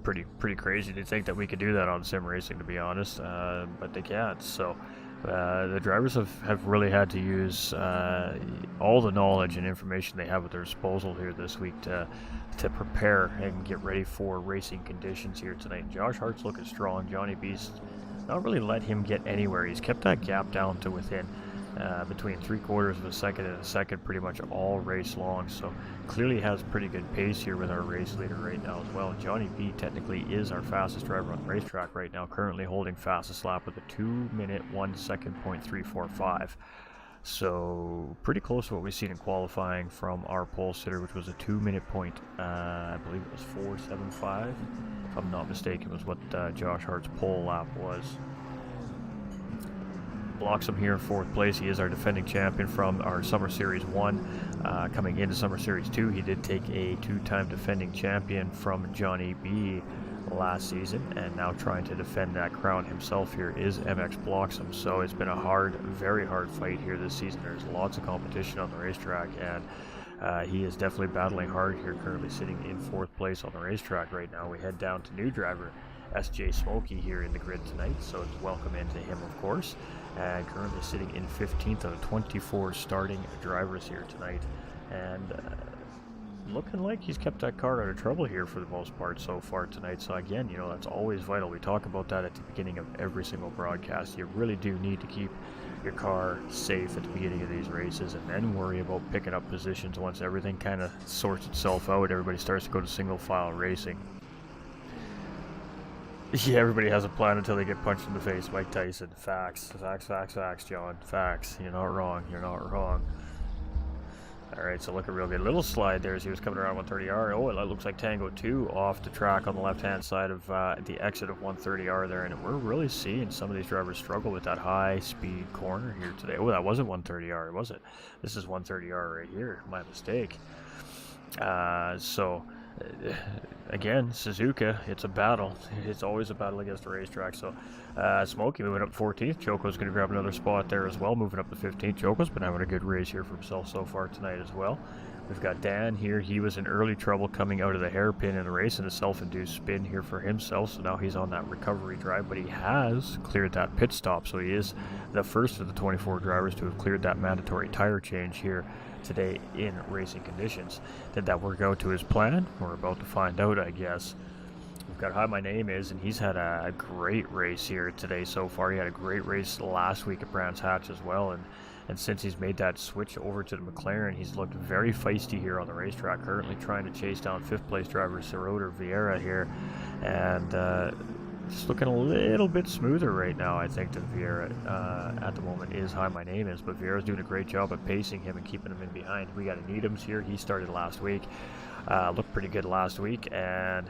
Pretty crazy to think that we could do that on sim racing, to be honest, but they can't. So the drivers have really had to use all the knowledge and information they have at their disposal here this week to prepare and get ready for racing conditions here tonight. Josh Hart's looking strong. Johnny B's not really let him get anywhere. He's kept that gap down to within between 3/4 of a second and a second pretty much all race long, so clearly has pretty good pace here with our race leader right now as well. Johnny B technically is our fastest driver on the racetrack right now, currently holding fastest lap with a 2-minute 1 second .345. So pretty close to what we've seen in qualifying from our pole sitter, which was a 2-minute point, I believe it was 4.75 if I'm not mistaken, was what Josh Hart's pole lap was. Blocks him here in 4th place. He is our defending champion from our Summer Series 1. Coming into Summer Series 2, he did take a 2-time defending champion from Johnny B last season, and now trying to defend that crown himself here is MX Blocksum. So it's been a very hard fight here this season. There's lots of competition on the racetrack, and he is definitely battling hard here, currently sitting in 4th place on the racetrack right now. We head down to new driver SJ Smokey here in the grid tonight, so it's welcome into him, of course. And currently sitting in 15th out of 24 starting drivers here tonight, and looking like he's kept that car out of trouble here for the most part so far tonight. So again, that's always vital. We talk about that at the beginning of every single broadcast. You really do need to keep your car safe at the beginning of these races, and then worry about picking up positions once everything kind of sorts itself out. Everybody starts to go to single file racing. Yeah, everybody has a plan until they get punched in the face. Mike Tyson. Facts, John. Facts. You're not wrong. Alright, so looking real good. Little slide there as he was coming around 130R. Oh, it looks like Tango 2 off the track on the left-hand side of the exit of 130R there. And we're really seeing some of these drivers struggle with that high-speed corner here today. Oh, that wasn't 130R, was it? This is 130R right here. My mistake. Again, Suzuka, it's a battle. It's always a battle against the racetrack. So, Smokey moving up 14th. Choco's going to grab another spot there as well, moving up to 15th. Choco's been having a good race here for himself so far tonight as well. We've got Dan here. He was in early trouble coming out of the hairpin in the race and a self-induced spin here for himself. So now he's on that recovery drive, but he has cleared that pit stop. So he is the first of the 24 drivers to have cleared that mandatory tire change here today in racing conditions. Did that work out to his plan? We're about to find out, I guess. We've got Hi My Name Is, and he's had a great race here today so far. He had a great race last week at Brands Hatch as well, and since he's made that switch over to the McLaren, he's looked very feisty here on the racetrack, currently trying to chase down 5th place driver Sirota Vieira here, and just looking a little bit smoother right now, I think, than Vieira at the moment is Hi My Name Is, but Vieira's doing a great job of pacing him and keeping him in behind. We got a Needhams here. He started last week, looked pretty good last week, and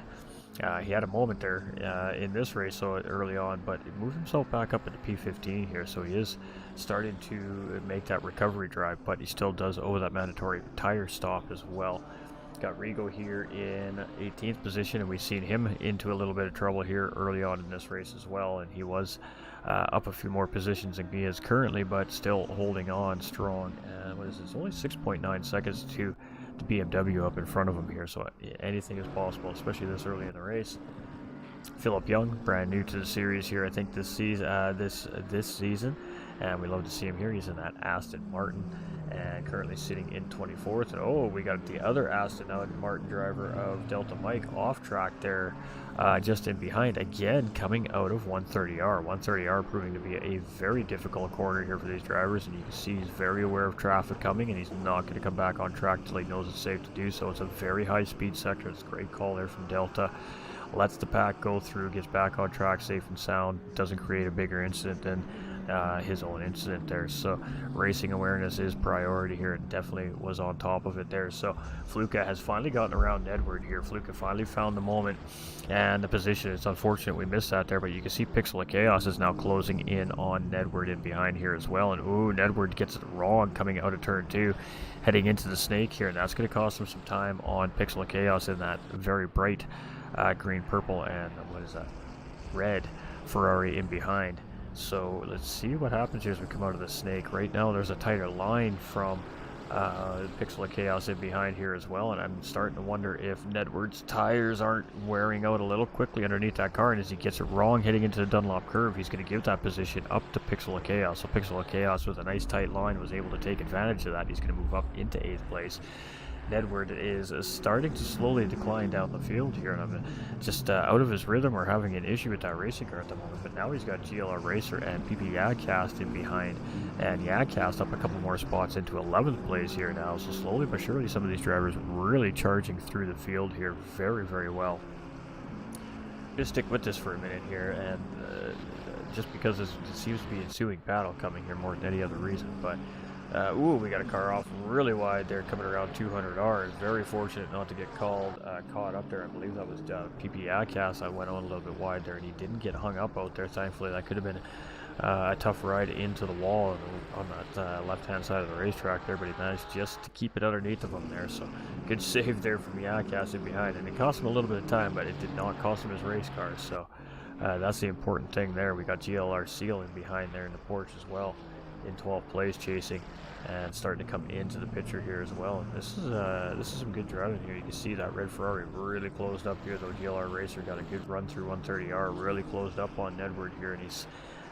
he had a moment there in this race so early on, but he moved himself back up into P15 here, so he is starting to make that recovery drive, but he still does owe that mandatory tire stop as well. Got Rigo here in 18th position, and we've seen him into a little bit of trouble here early on in this race as well, and he was up a few more positions than he is currently, but still holding on strong. And what is this? Only 6.9 seconds to BMW up in front of him here, so anything is possible, especially this early in the race. Philip Young, brand new to the series here, I think this season, and we love to see him here. He's in that Aston Martin, and currently sitting in 24th. And oh, we got the other Aston Martin driver of Delta Mike off track there, just in behind, again coming out of 130R. 130R proving to be a very difficult corner here for these drivers, and you can see he's very aware of traffic coming, and he's not going to come back on track till he knows it's safe to do so. It's a very high speed sector. It's a great call there from Delta. Lets the pack go through, gets back on track safe and sound, doesn't create a bigger incident than his own incident there. So racing awareness is priority here, and definitely was on top of it there. So Fluka has finally gotten around Edward here. Fluka finally found the moment and the position. It's unfortunate we missed that there, but you can see Pixel of Chaos is now closing in on Nedward in behind here as well. And ooh, Nedward gets it wrong coming out of turn 2, heading into the snake here, and that's going to cost him some time on Pixel of Chaos in that very bright green, purple, and what is that? Red Ferrari in behind. So let's see what happens here as we come out of the snake. Right now there's a tighter line from Pixel of Chaos in behind here as well, and I'm starting to wonder if Nedward's tires aren't wearing out a little quickly underneath that car, and as he gets it wrong heading into the Dunlop curve, he's going to give that position up to Pixel of Chaos. So Pixel of Chaos with a nice tight line was able to take advantage of that. He's going to move up into 8th place. Nedward is starting to slowly decline down the field here, and I'm just out of his rhythm or having an issue with that racing car at the moment. But now he's got GLR Racer and PP Yagcast in behind, and Yagcast up a couple more spots into 11th place here now. So slowly but surely some of these drivers really charging through the field here very, very well. Just stick with this for a minute here, and just because it seems to be ensuing battle coming here more than any other reason, but ooh, we got a car off really wide there coming around 200R. Very fortunate not to get caught up there. I believe that was PP Yagcast. I went on a little bit wide there, and he didn't get hung up out there. Thankfully, that could have been a tough ride into the wall on that left-hand side of the racetrack there, but he managed just to keep it underneath of him there. So good save there from Yagcast in behind, and it cost him a little bit of time, but it did not cost him his race car. So that's the important thing there. We got GLR Seal in behind there in the Porsche as well, in 12th place chasing and starting to come into the picture here as well. And this is some good driving here. You can see that red Ferrari really closed up here, though. GLR Racer got a good run through 130R, really closed up on Nedward here, and he's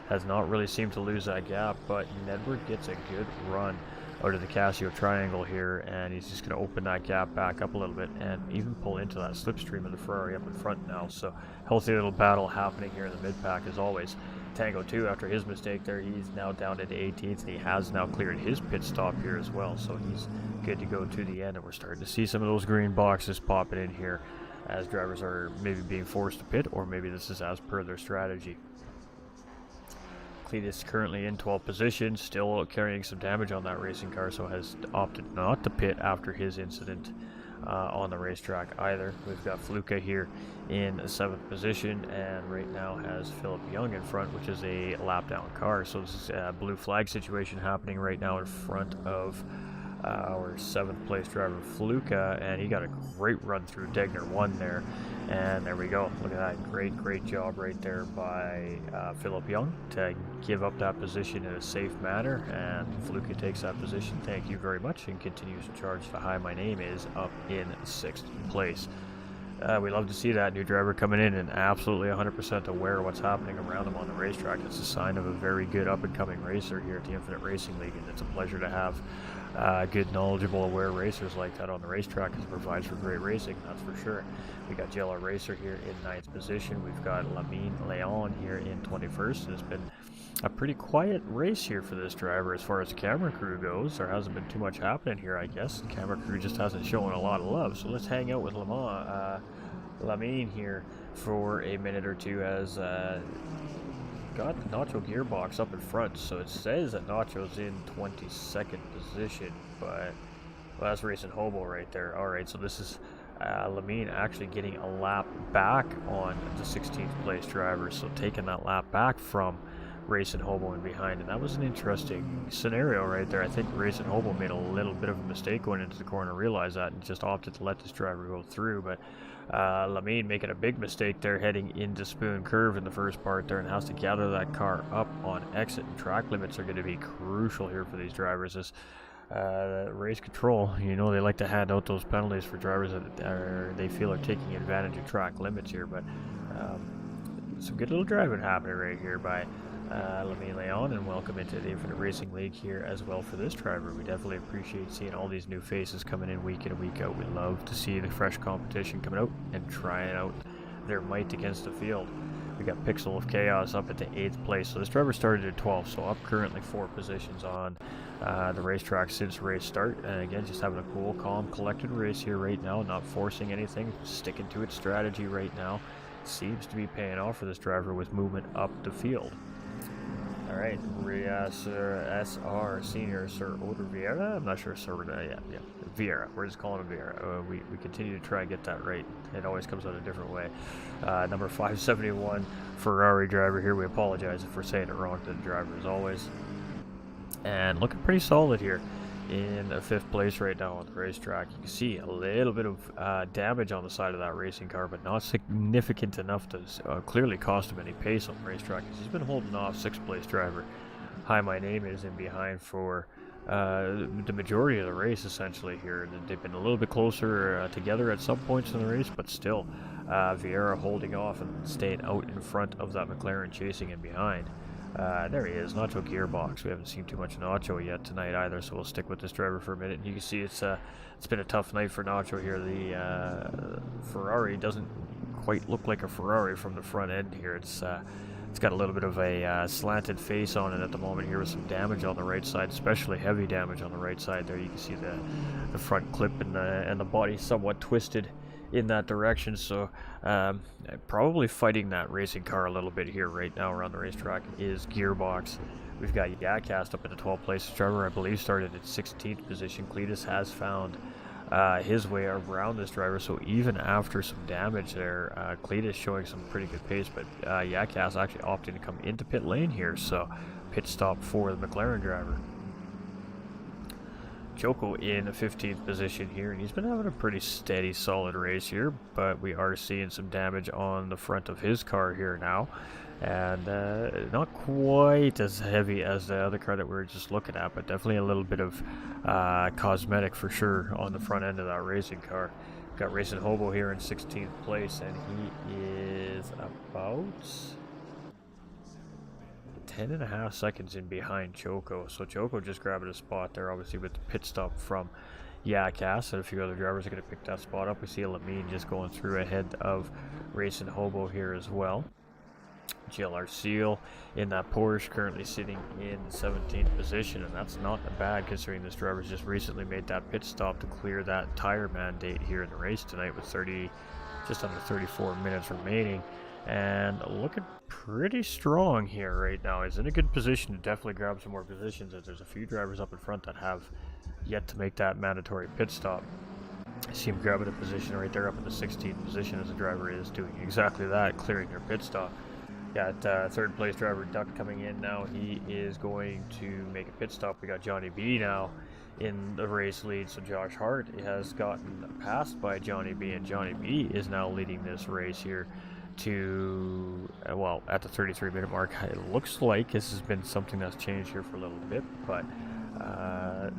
has not really seemed to lose that gap, but Nedward gets a good run out of the Casio triangle here, and he's just going to open that gap back up a little bit and even pull into that slipstream of the Ferrari up in front now. So healthy little battle happening here in the mid-pack as always. Tango 2, after his mistake there, he's now down into 18th, and he has now cleared his pit stop here as well, so he's good to go to the end. And we're starting to see some of those green boxes popping in here as drivers are maybe being forced to pit, or maybe this is as per their strategy. Cletus currently in 12th position, still carrying some damage on that racing car, so has opted not to pit after his incident on the racetrack either. We've got Fluka here in 7th position, and right now has Philip Young in front, which is a lap down car. So this is a blue flag situation happening right now in front of our 7th place driver Fluka, and he got a great run through Degner 1 there, and there we go. Look at that, great job right there by Philip Young to give up that position in a safe manner, and Fluka takes that position. Thank you very much, and continues to charge to high. My name is up in 6th place. We love to see that new driver coming in and absolutely 100% aware of what's happening around him on the racetrack. It's a sign of a very good up-and-coming racer here at the Infinite Racing League, and it's a pleasure to have good, knowledgeable, aware racers like that on the racetrack, because it provides for great racing, that's for sure. We got JLR Racer here in 9th position. We've got Lamine Leon here in 21st. It's been a pretty quiet race here for this driver as far as the camera crew goes. There hasn't been too much happening here, I guess. The camera crew just hasn't shown a lot of love. So let's hang out with Lamine here for a minute or two, as got the Nacho gearbox up in front. So it says that Nacho's in 22nd position, but well, that's Racing Hobo right there. Alright, so this is Lamine actually getting a lap back on the 16th place driver, so taking that lap back from Racing Hobo in behind, and that was an interesting scenario right there. I think Racing Hobo made a little bit of a mistake going into the corner, realized that, and just opted to let this driver go through, but Lamine making a big mistake there heading into Spoon Curve in the first part there, and has to gather that car up on exit, and track limits are going to be crucial here for these drivers. As race control, you know, they like to hand out those penalties for drivers that they feel are taking advantage of track limits here, but some good little driving happening right here by Lamine Leon, and welcome into the Infinite Racing League here as well for this driver. We definitely appreciate seeing all these new faces coming in week in and week out. We love to see the fresh competition coming out and trying out their might against the field. We got Pixel of Chaos up at the 8th place, so this driver started at 12th, so up currently 4 positions on the racetrack since race start. And again, just having a cool, calm, collected race here right now, not forcing anything, sticking to its strategy right now. Seems to be paying off for this driver with movement up the field. Alright, Sir SR Senior Sir Oder Vieira. I'm not sure, Sir, yeah, Vieira. We're just calling him Vieira. We continue to try and get that right. It always comes out a different way. Number 571 Ferrari driver here. We apologize if we're saying it wrong to the driver as always. And looking pretty solid here in 5th place right now on the racetrack. You can see a little bit of damage on the side of that racing car, but not significant enough to clearly cost him any pace on the racetrack. He's been holding off 6th place driver Hi My Name is in behind for the majority of the race essentially here. They've been a little bit closer together at some points in the race, but still Vieira holding off and staying out in front of that McLaren chasing in behind. There he is, Nacho gearbox. We haven't seen too much Nacho yet tonight either, so we'll stick with this driver for a minute. And you can see it's been a tough night for Nacho here. The Ferrari doesn't quite look like a Ferrari from the front end here. It's got a little bit of a slanted face on it at the moment here, with some damage on the right side, especially heavy damage on the right side there. You can see the front clip and the body somewhat twisted in that direction, so probably fighting that racing car a little bit here right now around the racetrack is Gearbox. We've got Yakast up in the 12th place. Driver, I believe, started at 16th position. Cletus has found his way around this driver, so even after some damage there, Cletus showing some pretty good pace, but Yakast actually opting to come into pit lane here, so pit stop for the McLaren driver. Choco in the 15th position here, and he's been having a pretty steady, solid race here, but we are seeing some damage on the front of his car here now, and not quite as heavy as the other car that we were just looking at, but definitely a little bit of cosmetic for sure on the front end of that racing car. Got Racing Hobo here in 16th place, and he is about 10.5 seconds in behind Choco. So Choco just grabbing a spot there, obviously with the pit stop from Yakast, and a few other drivers are going to pick that spot up. We see Lamine just going through ahead of Racing Hobo here as well. GLR Seal in that Porsche currently sitting in 17th position, and that's not bad considering this driver's just recently made that pit stop to clear that tire mandate here in the race tonight with just under 34 minutes remaining. and looking pretty strong here right now. He's in a good position to definitely grab some more positions, as there's a few drivers up in front that have yet to make that mandatory pit stop. I see him grabbing a position right there up in the 16th position, as the driver is doing exactly that, clearing their pit stop. Got third place driver Duck coming in now. He is going to make a pit stop. We got Johnny B now in the race lead, so Josh Hart has gotten passed by Johnny B, and Johnny B is now leading this race here to, well, at the 33-minute mark. It looks like this has been something that's changed here for a little bit, but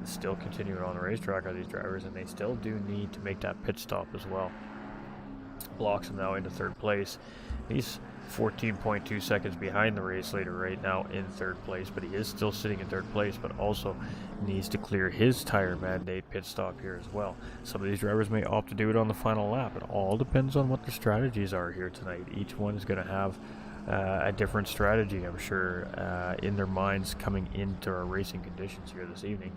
still continuing on the racetrack are these drivers, and they still do need to make that pit stop as well. Blocks him now into third place. He's 14.2 seconds behind the race leader right now in third place, but he is still sitting in third place, but also needs to clear his tire mandate pit stop here as well. Some of these drivers may opt to do it on the final lap. It all depends on what their strategies are here tonight. Each one is going to have a different strategy, I'm sure, in their minds coming into our racing conditions here this evening.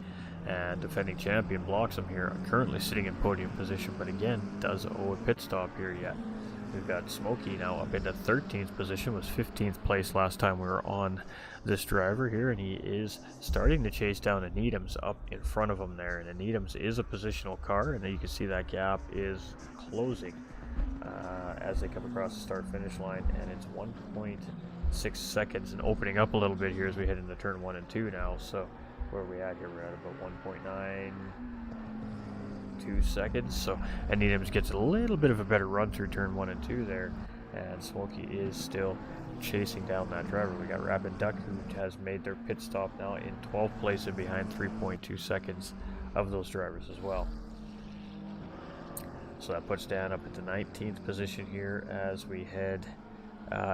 And defending champion Blocks him here, currently sitting in podium position, but again does owe a pit stop here yet. We've got Smokey now up into 13th position, was 15th place last time we were on this driver here, and he is starting to chase down a Needham's up in front of him there. And a Needham's is a positional car, and you can see that gap is closing as they come across the start-finish line, and it's 1.6 seconds and opening up a little bit here as we head into turn 1 and 2 now. So where are we at here? We're at about 1.92 seconds. So, and Needham's gets a little bit of a better run through turn 1 and 2 there, and Smokey is still chasing down that driver. We got Rabbit Duck, who has made their pit stop now in 12th place and behind 3.2 seconds of those drivers as well. So that puts Dan up at the 19th position here as we head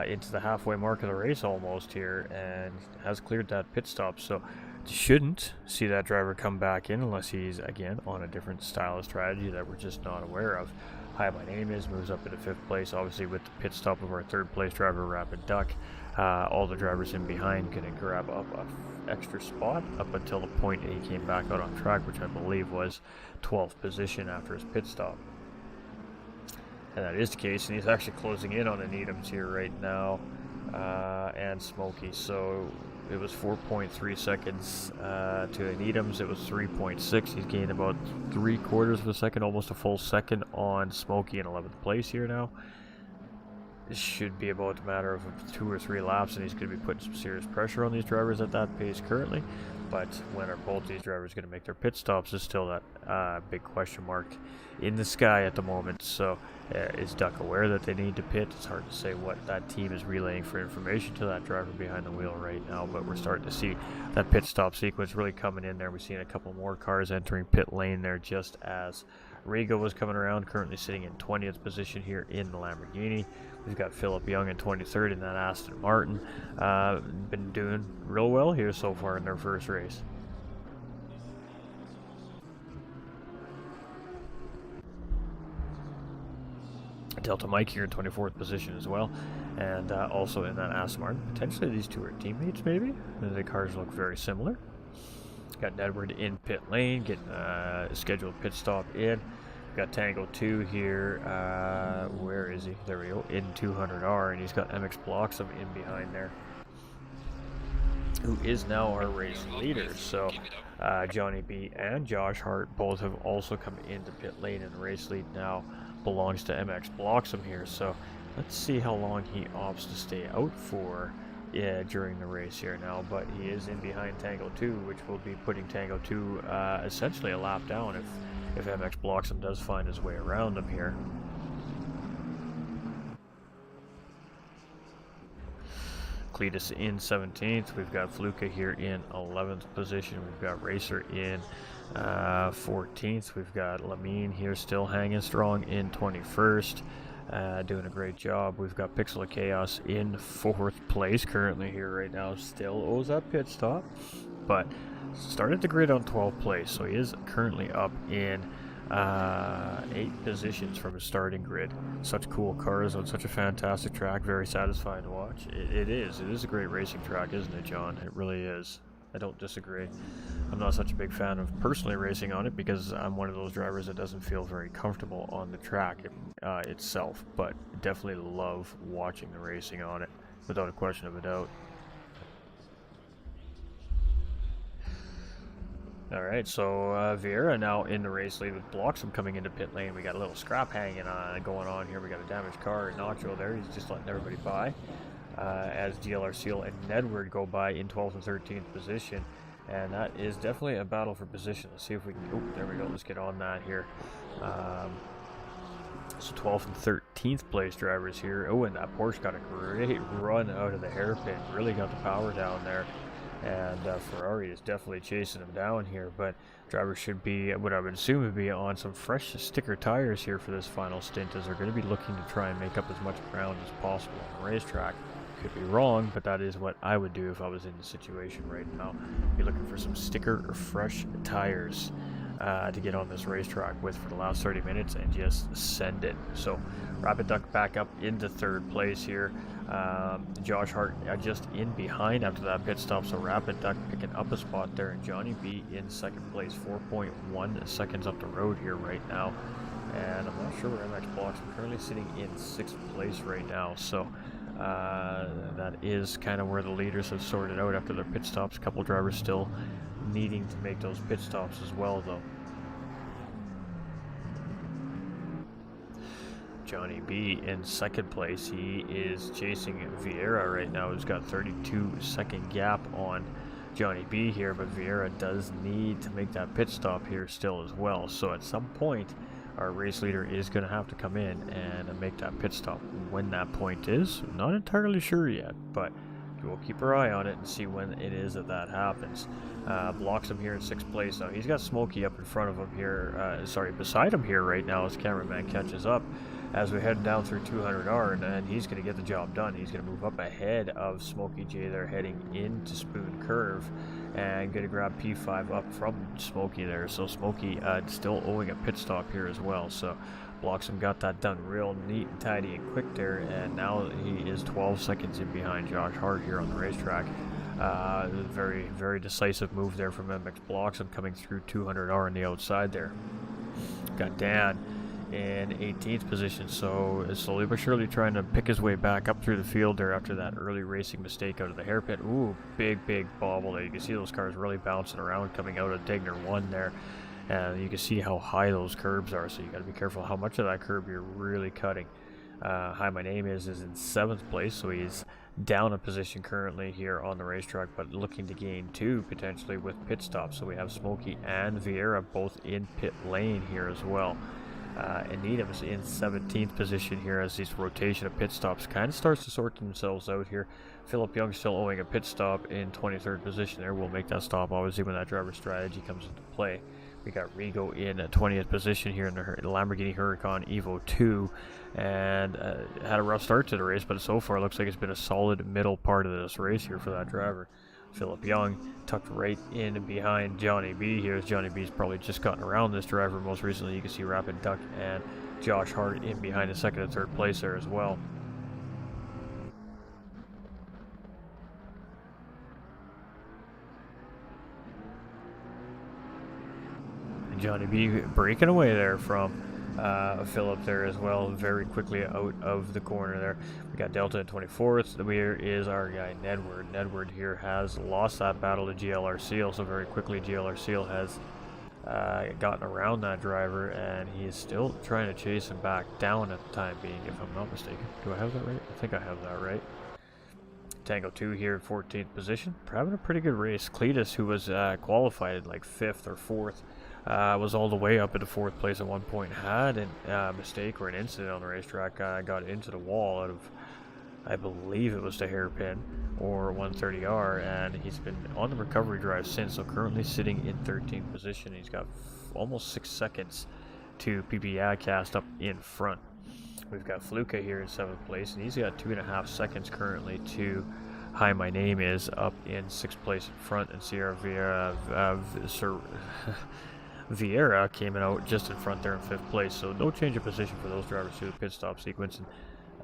into the halfway mark of the race almost here, and has cleared that pit stop. So shouldn't see that driver come back in unless he's again on a different style of strategy that we're just not aware of. Hi, my name is moves up into 5th place, obviously with the pit stop of our 3rd place driver Rapid Duck. All the drivers in behind gonna grab up an extra spot up until the point that he came back out on track, which I believe was 12th position after his pit stop. And that is the case, and he's actually closing in on the Needham's here right now, and Smokey. So it was 4.3 seconds to Needham's. It was 3.6. He's gained about 3/4 of a second, almost a full second on Smokey in 11th place here now. It should be about a matter of 2 or 3 laps, and he's going to be putting some serious pressure on these drivers at that pace currently. But when are both these drivers going to make their pit stops is still that big question mark in the sky at the moment. So is Duck aware that they need to pit? It's hard to say what that team is relaying for information to that driver behind the wheel right now, but we're starting to see that pit stop sequence really coming in there. We've seen a couple more cars entering pit lane there just as Rigo was coming around, currently sitting in 20th position here in the Lamborghini. We've got Philip Young in 23rd in that Aston Martin. Been doing real well here so far in their first race. Delta Mike here in 24th position as well, and also in that Aston Martin. Potentially these two are teammates maybe. The cars look very similar. Got Edward in pit lane, getting a scheduled pit stop in. Got Tango 2 here, where is he? There we go, in 200R, and he's got MX Blocks him in behind there, who is now our race leader. So Johnny B and Josh Hart both have also come into pit lane, and the race lead now belongs to MX Blocks him here. So let's see how long he opts to stay out for during the race here now, but he is in behind Tango 2, which will be putting Tango 2 essentially a lap down if MX Blocks him does find his way around him here. Cletus in 17th. We've got Fluka here in 11th position. We've got Racer in 14th. We've got Lamine here still hanging strong in 21st. Doing a great job. We've got Pixel of Chaos in 4th place currently here right now. Still owes that pit stop, but started the grid on 12th place, so he is currently up in 8 positions from his starting grid. Such cool cars on such a fantastic track. Very satisfying to watch. It is a great racing track, isn't it, John? It really is. I don't disagree. I'm not such a big fan of personally racing on it because I'm one of those drivers that doesn't feel very comfortable on the track itself, but definitely love watching the racing on it, without a question of a doubt. Alright, so Vieira now in the race lead with Bloxham coming into pit lane. We got a little scrap hanging on going on here. We got a damaged car. Nacho there, he's just letting everybody by. As DLR Seal and Nedward go by in 12th and 13th position. And that is definitely a battle for position. Let's see if we can... Oh, there we go. Let's get on that here. So 12th and 13th place drivers here. Oh, and that Porsche got a great run out of the hairpin. Really got the power down there. And Ferrari is definitely chasing him down here. But drivers should be, what I would assume would be, on some fresh sticker tires here for this final stint, as they're going to be looking to try and make up as much ground as possible on the racetrack. Could be wrong, but that is what I would do if I was in the situation right now. Be looking for some sticker or fresh tires to get on this racetrack with for the last 30 minutes and just send it. So Rapid Duck back up into third place here. Josh Hart just in behind after that pit stop, so Rapid Duck picking up a spot there, and Johnny B in second place, 4.1 seconds up the road here right now. And I'm not sure where MX Blocks. I'm currently sitting in 6th place right now, so that is kind of where the leaders have sorted out after their pit stops. A couple drivers still needing to make those pit stops as well, though. Johnny B in second place. He is chasing Vieira right now, who's got 32-second gap on Johnny B here, but Vieira does need to make that pit stop here still as well. So at some point, our race leader is going to have to come in and make that pit stop. When that point is, not entirely sure yet, but we'll keep our eye on it and see when it is that happens. Blocks him here in 6th place. Now he's got Smokey up in front of him here, beside him here right now as cameraman catches up as we head down through 200R, and he's going to get the job done. He's going to move up ahead of Smokey J there, heading into Spoon Curve, and going to grab P5 up from Smokey there. So Smokey still owing a pit stop here as well. So Bloxham got that done real neat and tidy and quick there, and now he is 12 seconds in behind Josh Hart here on the racetrack. Very, very decisive move there from MX Bloxham coming through 200R on the outside there. Got Dan in 18th position, so slowly but surely trying to pick his way back up through the field there after that early racing mistake out of the hairpin. Ooh, big bobble there. You can see those cars really bouncing around coming out of Degner 1 there, and you can see how high those curbs are, so you got to be careful how much of that curb you're really cutting. Hi, my name is in 7th place, so he's down a position currently here on the racetrack, but looking to gain 2 potentially with pit stops. So we have Smokey and Vieira both in pit lane here as well. And Needham's in 17th position here as this rotation of pit stops kind of starts to sort themselves out here. Philip Young still owing a pit stop in 23rd position there. We'll make that stop obviously when that driver strategy comes into play. We got Rigo in 20th position here in the Lamborghini Huracan Evo 2, and had a rough start to the race, but so far it looks like it's been a solid middle part of this race here for that driver. Philip Young tucked right in behind Johnny B here, as Johnny B's probably just gotten around this driver most recently. You can see Rapid Duck and Josh Hart in behind the 2nd and 3rd place there as well. And Johnny B breaking away there from Philip there as well, very quickly out of the corner there. We got Delta in 24th. Here is our guy Nedward. Nedward here has lost that battle to GLR Seal, so very quickly GLR Seal has gotten around that driver, and he is still trying to chase him back down at the time being, if I'm not mistaken. Do I have that right? I think I have that right. Tango 2 here in 14th position. Having a pretty good race. Cletus, who was qualified at like 5th or 4th, was all the way up into 4th place at one point. Had a mistake or an incident on the racetrack. Got into the wall out of, I believe it was the hairpin or 130R, and he's been on the recovery drive since. So currently sitting in 13th position. He's got almost 6 seconds to PPI cast up in front. We've got Fluka here in 7th place, and he's got 2.5 seconds currently to Hi, my name is up in 6th place in front, and Sierra Vieira came out just in front there in 5th place, so no change of position for those drivers through the pit stop sequence. And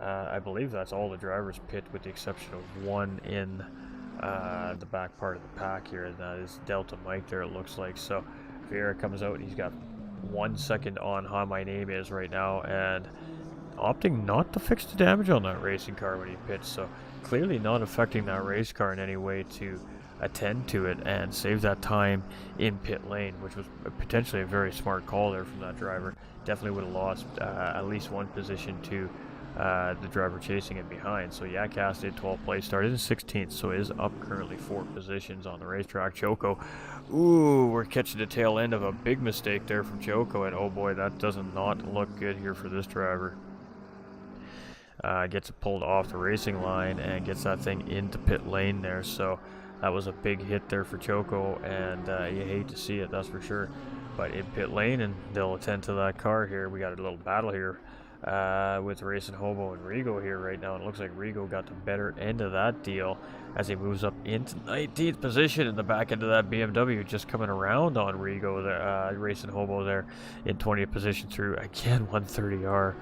I believe that's all the drivers pit with the exception of one in the back part of the pack here, and that is Delta Mike there, it looks like. So Vieira comes out, and he's got 1 second on Hi My Name Is right now, and opting not to fix the damage on that racing car when he pits, so clearly not affecting that race car in any way to attend to it and save that time in pit lane, which was potentially a very smart call there from that driver. Definitely would have lost at least one position to the driver chasing it behind. So yeah, Cass did 12th place, started in 16th, so is up currently 4 positions on the racetrack. Choco, ooh, we're catching the tail end of a big mistake there from Choco, and oh boy, that does not look good here for this driver. Gets it pulled off the racing line and gets that thing into pit lane there, so that was a big hit there for Choco, and you hate to see it, that's for sure. But in pit lane, and they'll attend to that car here. We got a little battle here with Racing Hobo and Rigo here right now. It looks like Rigo got the better end of that deal as he moves up into 19th position in the back end of that BMW, just coming around on Rigo there, Racing Hobo there in 20th position through, again, 130R.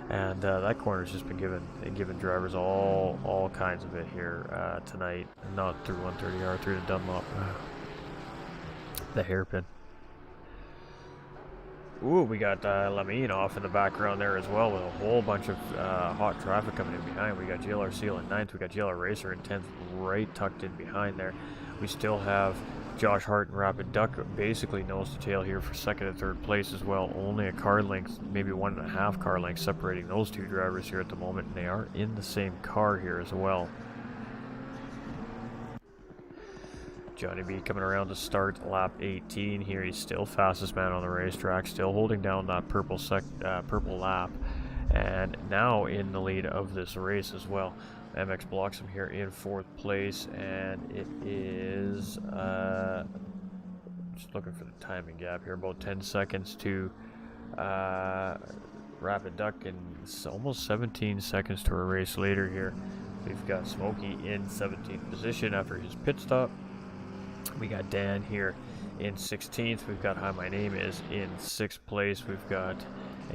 And that corner's just been giving drivers all kinds of it here tonight. Not through 130R, through the Dunlop. The hairpin. Ooh, we got Lamine off in the background there as well, with a whole bunch of hot traffic coming in behind. We got GLR Seal in 9th, we got GLR Racer in 10th, right tucked in behind there. We still have Josh Hart and Rapid Duck basically nose to tail here for 2nd and 3rd place as well. Only a car length, maybe 1.5 car lengths separating those two drivers here at the moment, and they are in the same car here as well. Johnny B coming around to start lap 18 here. He's still fastest man on the racetrack, still holding down that purple lap, and now in the lead of this race as well. MX blocks him here in 4th place, and it is just looking for the timing gap here, about 10 seconds to Rapid Duck, and it's almost 17 seconds to a race later here. We've got Smokey in 17th position after his pit stop. We got Dan here in 16th. We've got Hi My Name Is in 6th place. We've got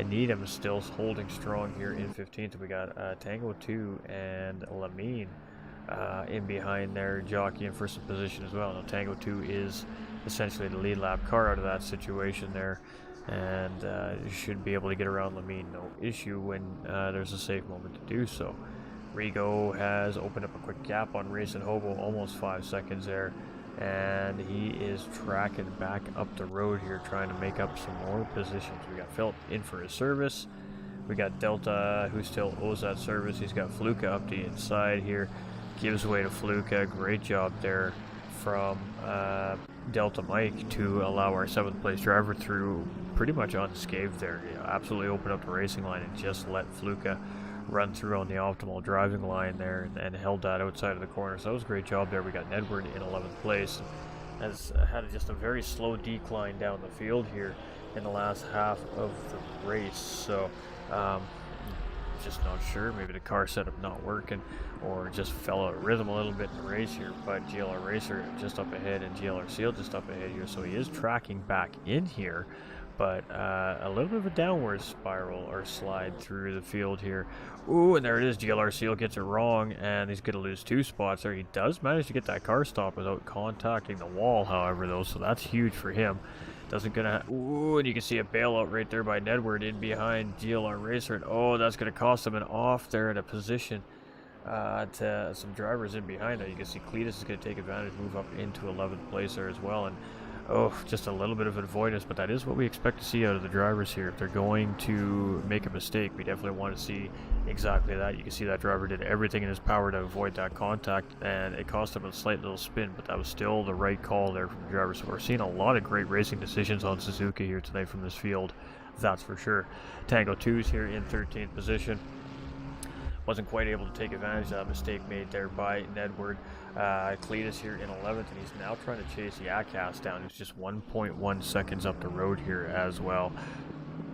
Needham still holding strong here in 15th. We got Tango 2 and Lamine in behind there, jockeying for some position as well. Now Tango 2 is essentially the lead lap car out of that situation there, and should be able to get around Lamine no issue when there's a safe moment to do so. Rigo has opened up a quick gap on Racing Hobo, almost 5 seconds there, and he is tracking back up the road here, trying to make up some more positions. We got Philip in for his service. We got Delta, who still owes that service. He's got Fluka up the inside here, gives way to Fluka. Great job there from Delta Mike to allow our 7th place driver through pretty much unscathed there. You know, absolutely opened up the racing line and just let Fluka run through on the optimal driving line there, and held that outside of the corner. So that was a great job there. We got Edward in 11th place, has had just a very slow decline down the field here in the last half of the race. So just not sure, maybe the car setup not working, or just fell out of rhythm a little bit in the race here. But GLR Racer just up ahead and GLR Seal just up ahead here, so he is tracking back in here, but a little bit of a downward spiral or slide through the field here. Ooh, and there it is. GLR Seal gets it wrong, and he's going to lose 2 spots there. He does manage to get that car stop without contacting the wall, however, though, so that's huge for him. Doesn't gonna. Ooh, and you can see a bailout right there by Nedward in behind GLR Racer, and oh, that's going to cost him an off there in a position to some drivers in behind. Now you can see Cletus is going to take advantage, move up into 11th place there as well, and oh, just a little bit of avoidance, but that is what we expect to see out of the drivers here. If they're going to make a mistake, we definitely want to see exactly that. You can see that driver did everything in his power to avoid that contact, and it cost him a slight little spin, but that was still the right call there from the driver. So we're seeing a lot of great racing decisions on Suzuka here tonight from this field, that's for sure. Tango 2's here in 13th position. Wasn't quite able to take advantage of that mistake made there by Nedward. Cletus here in 11th, and he's now trying to chase Yakas down, who's just 1.1 seconds up the road here as well.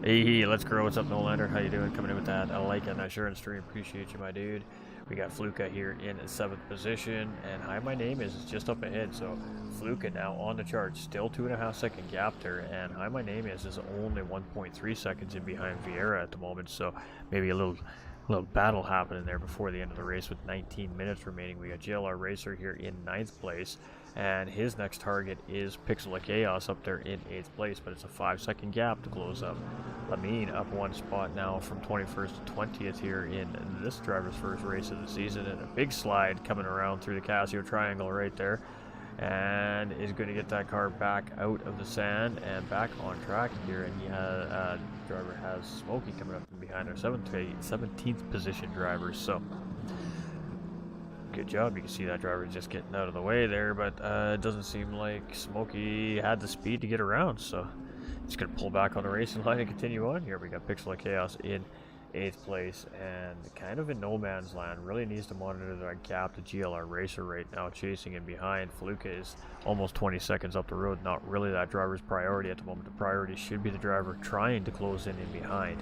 Hey, let's grow. What's up, Nolander? How you doing? Coming in with that. I like it. Nice shirt and stream. Appreciate you, my dude. We got Fluka here in 7th position, and Hi My Name Is just up ahead. So Fluka now on the charts, still 2.5 second gap there, and Hi My Name Is only 1.3 seconds in behind Vieira at the moment. So maybe a little little battle happening there before the end of the race with 19 minutes remaining. We got JLR Racer here in 9th place, and his next target is Pixel of Chaos up there in 8th place, but it's a 5-second gap to close up. Lamine up one spot now from 21st to 20th here in this driver's first race of the season, and a big slide coming around through the Casio triangle right there, and is going to get that car back out of the sand and back on track here. And driver has Smokey coming up from behind our 17th position driver, so good job. You can see that driver just getting out of the way there, but it doesn't seem like Smokey had the speed to get around, so he's going to pull back on the racing line and continue on here. We got Pixel of Chaos in 8th place and kind of in no man's land. Really needs to monitor that gap to GLR Racer right now, chasing in behind. Faluca is almost 20 seconds up the road. Not really that driver's priority at the moment. The priority should be the driver trying to close in behind.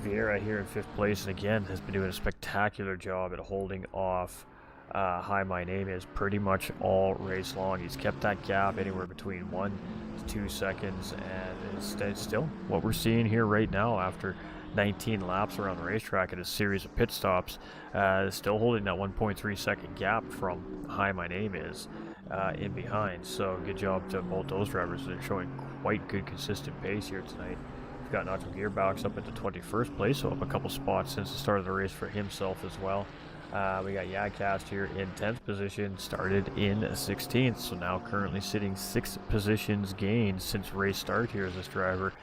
Vieira here in 5th place, and again has been doing a spectacular job at holding off Hi My Name Is pretty much all race long. He's kept that gap anywhere between 1 to 2 seconds, and it's still what we're seeing here right now after 19 laps around the racetrack and a series of pit stops, still holding that 1.3 second gap from Hi My Name Is in behind. So good job to both those drivers. They're showing quite good consistent pace here tonight. We've got Nacho Gearbox up into 21st place, so up a couple spots since the start of the race for himself as well. We got Yadcast here in 10th position, started in 16th, so now currently sitting 6 positions gained since race start here as this driver.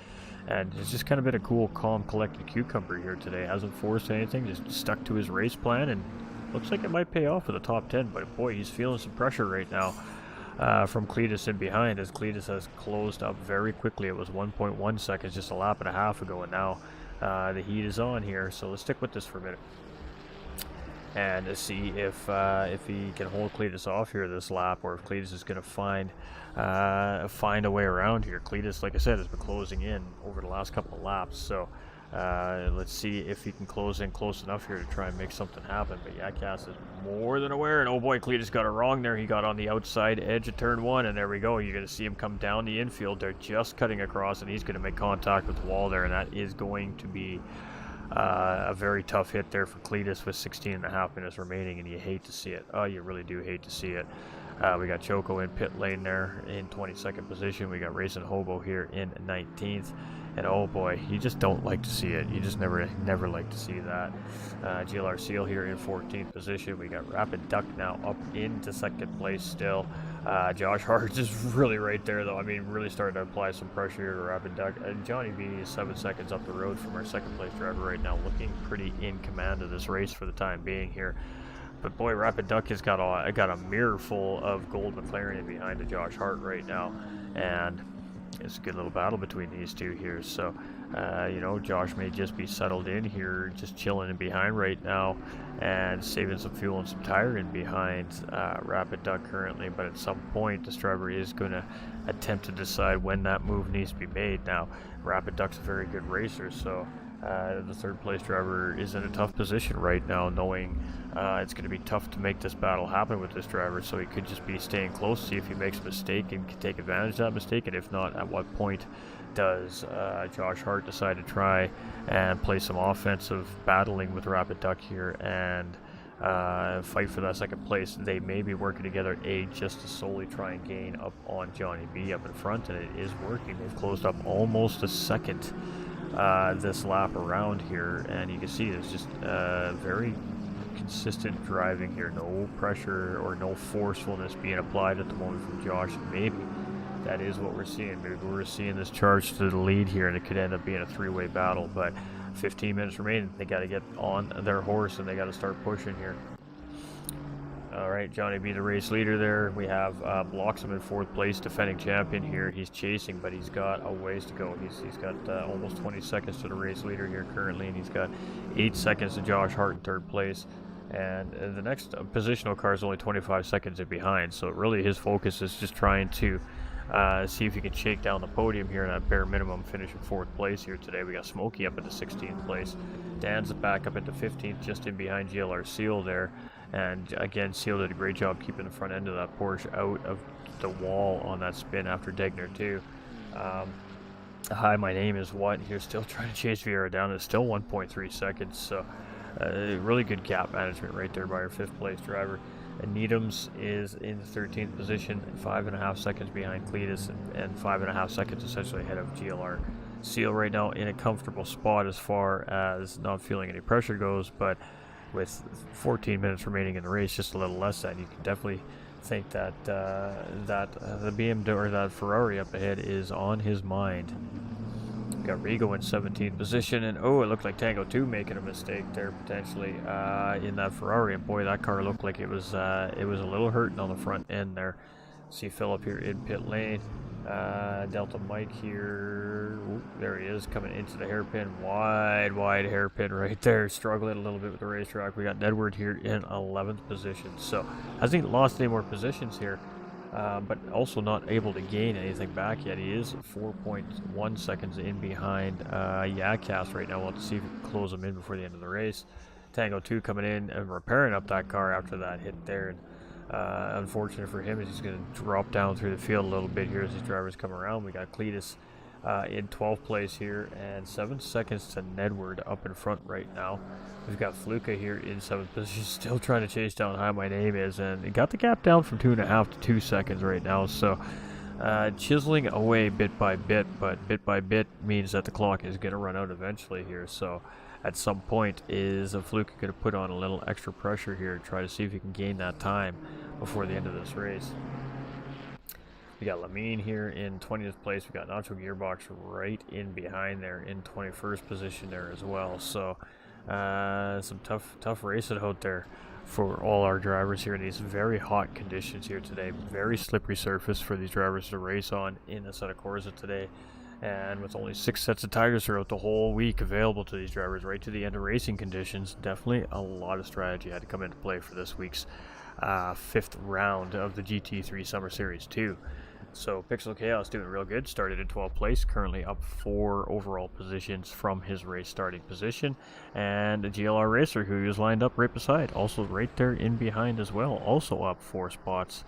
And it's just kind of been a cool, calm, collected cucumber here today. Hasn't forced anything, just stuck to his race plan, and looks like it might pay off for the top 10. But boy, he's feeling some pressure right now from Cletus in behind, as Cletus has closed up very quickly. It was 1.1 seconds just a lap and a half ago, and now the heat is on here. So let's stick with this for a minute and see if he can hold Cletus off here this lap, or if Cletus is going to find a way around here. Cletus, like I said, has been closing in over the last couple of laps, so let's see if he can close in close enough here to try and make something happen. But Yadcast is more than aware, and oh boy, Cletus got it wrong there. He got on the outside edge of turn 1, and there we go. You're going to see him come down the infield. They're just cutting across, and he's going to make contact with the wall there, and that is going to be a very tough hit there for Cletus with 16.5 minutes remaining, and you hate to see it. Oh, you really do hate to see it. We got Choco in pit lane there in 22nd position. We got Racing Hobo here in 19th. And oh boy, you just don't like to see it. You just never like to see that. GLR Seal here in 14th position. We got Rapid Duck now up into 2nd place still. Josh Hart is really right there though. I mean, really starting to apply some pressure here to Rapid Duck. And Johnny B is 7 seconds up the road from our 2nd place driver right now, looking pretty in command of this race for the time being here. But boy, Rapid Duck has got a mirror full of gold McLaren in behind of Josh Hart right now, and it's a good little battle between these two here. So, you know, Josh may just be settled in here, just chilling in behind right now, and saving some fuel and some tire in behind Rapid Duck currently. But at some point, this driver is going to attempt to decide when that move needs to be made. Now, Rapid Duck's a very good racer, so the 3rd place driver is in a tough position right now, knowing it's going to be tough to make this battle happen with this driver. So he could just be staying close, see if he makes a mistake and can take advantage of that mistake, and if not, at what point does Josh Hart decide to try and play some offensive battling with Rapid Duck here and fight for that 2nd place. They may be working together, just to solely try and gain up on Johnny B up in front, and it is working. They've closed up almost a second this lap around here, and you can see there's just very consistent driving here. No pressure or no forcefulness being applied at the moment from Josh. Maybe that is what we're seeing. Maybe we're seeing this charge to the lead here, and it could end up being a 3-way battle. But 15 minutes remaining. They got to get on their horse, and they got to start pushing here. All right, Johnny B, the race leader there. We have Bloxham in 4th place, defending champion here. He's chasing, but he's got a ways to go. He's got almost 20 seconds to the race leader here currently, and he's got 8 seconds to Josh Hart in 3rd place. And the next positional car is only 25 seconds in behind, so really his focus is just trying to see if he can shake down the podium here, and at bare minimum finish in 4th place here today. We got Smokey up into 16th place. Dan's back up into 15th, just in behind GLR Seal there. And again, Seal did a great job keeping the front end of that Porsche out of the wall on that spin after Degner too. Hi, my name is what? You're still trying to chase Vieira down. It's still 1.3 seconds. So Really good gap management right there by our 5th place driver. And Needham's is in the 13th position, 5.5 seconds behind Cletus, and 5.5 seconds essentially ahead of GLR Seal right now, in a comfortable spot as far as not feeling any pressure goes. But with 14 minutes remaining in the race, just a little less than, you can definitely think that the BMW or that Ferrari up ahead is on his mind. Got Rigo in 17th position, and oh, it looked like Tango 2 making a mistake there potentially in that Ferrari, and boy, that car looked like it was a little hurting on the front end there. See Philip here in pit lane, Delta Mike here, ooh, there he is coming into the hairpin, wide hairpin right there, struggling a little bit with the racetrack. We got Edward here in 11th position, so hasn't lost any more positions here. But also not able to gain anything back yet. He is 4.1 seconds in behind Yadcast right now. We'll have to see if we can close him in before the end of the race. Tango 2 coming in and repairing up that car after that hit there. And, unfortunate for him is he's going to drop down through the field a little bit here as these drivers come around. We got Cletus in 12th place here, and 7 seconds to Nedward up in front right now. We've got Fluka here in 7th position, still trying to chase down Hi My Name Is, and he got the gap down from 2.5 to 2 seconds right now. So chiseling away bit by bit, but bit by bit means that the clock is going to run out eventually here. So at some point, is Fluka going to put on a little extra pressure here to try to see if he can gain that time before the end of this race. We got Lamine here in 20th place. We got Nacho Gearbox right in behind there in 21st position there as well. So some tough racing out there for all our drivers here in these very hot conditions here today. Very slippery surface for these drivers to race on in Assetto Corsa today. And with only 6 sets of tires throughout the whole week available to these drivers right to the end of racing conditions, definitely a lot of strategy had to come into play for this week's 5th round of the GT3 Summer Series 2. So Pixel Chaos doing real good, started in 12th place, currently up 4 overall positions from his race starting position. And a GLR Racer, who is lined up right beside, also right there in behind as well, also up 4 spots,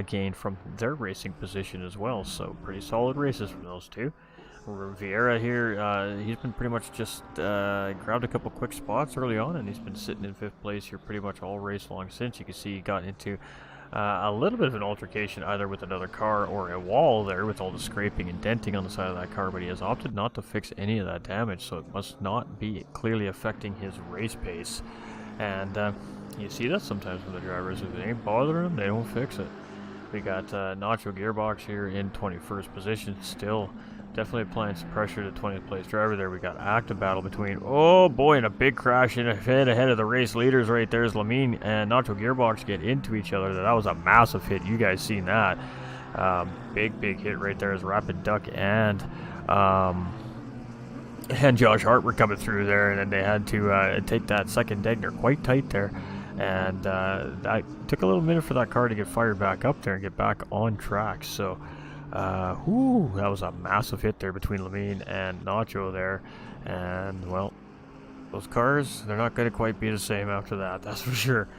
gained from their racing position as well. So pretty solid races from those two. Vieira here, he's been pretty much just grabbed a couple quick spots early on, and he's been sitting in 5th place here pretty much all race long since. You can see he got into a little bit of an altercation either with another car or a wall there with all the scraping and denting on the side of that car, but he has opted not to fix any of that damage, so it must not be clearly affecting his race pace. And you see that sometimes with the drivers, if it ain't bothering them, they don't fix it. We got Nacho Gearbox here in 21st position, still definitely applying some pressure to 20th place driver there. We got active battle between, oh boy, and a big crash in ahead of the race leaders right there as Lamine and Nacho Gearbox get into each other. That was a massive hit. You guys seen that. Big hit right there as Rapid Duck and Josh Hart were coming through there, and then they had to take that second Degner quite tight there. And that took a little minute for that car to get fired back up there and get back on track. So that was a massive hit there between Lamine and Nacho there. And, well, those cars, they're not going to quite be the same after that, that's for sure.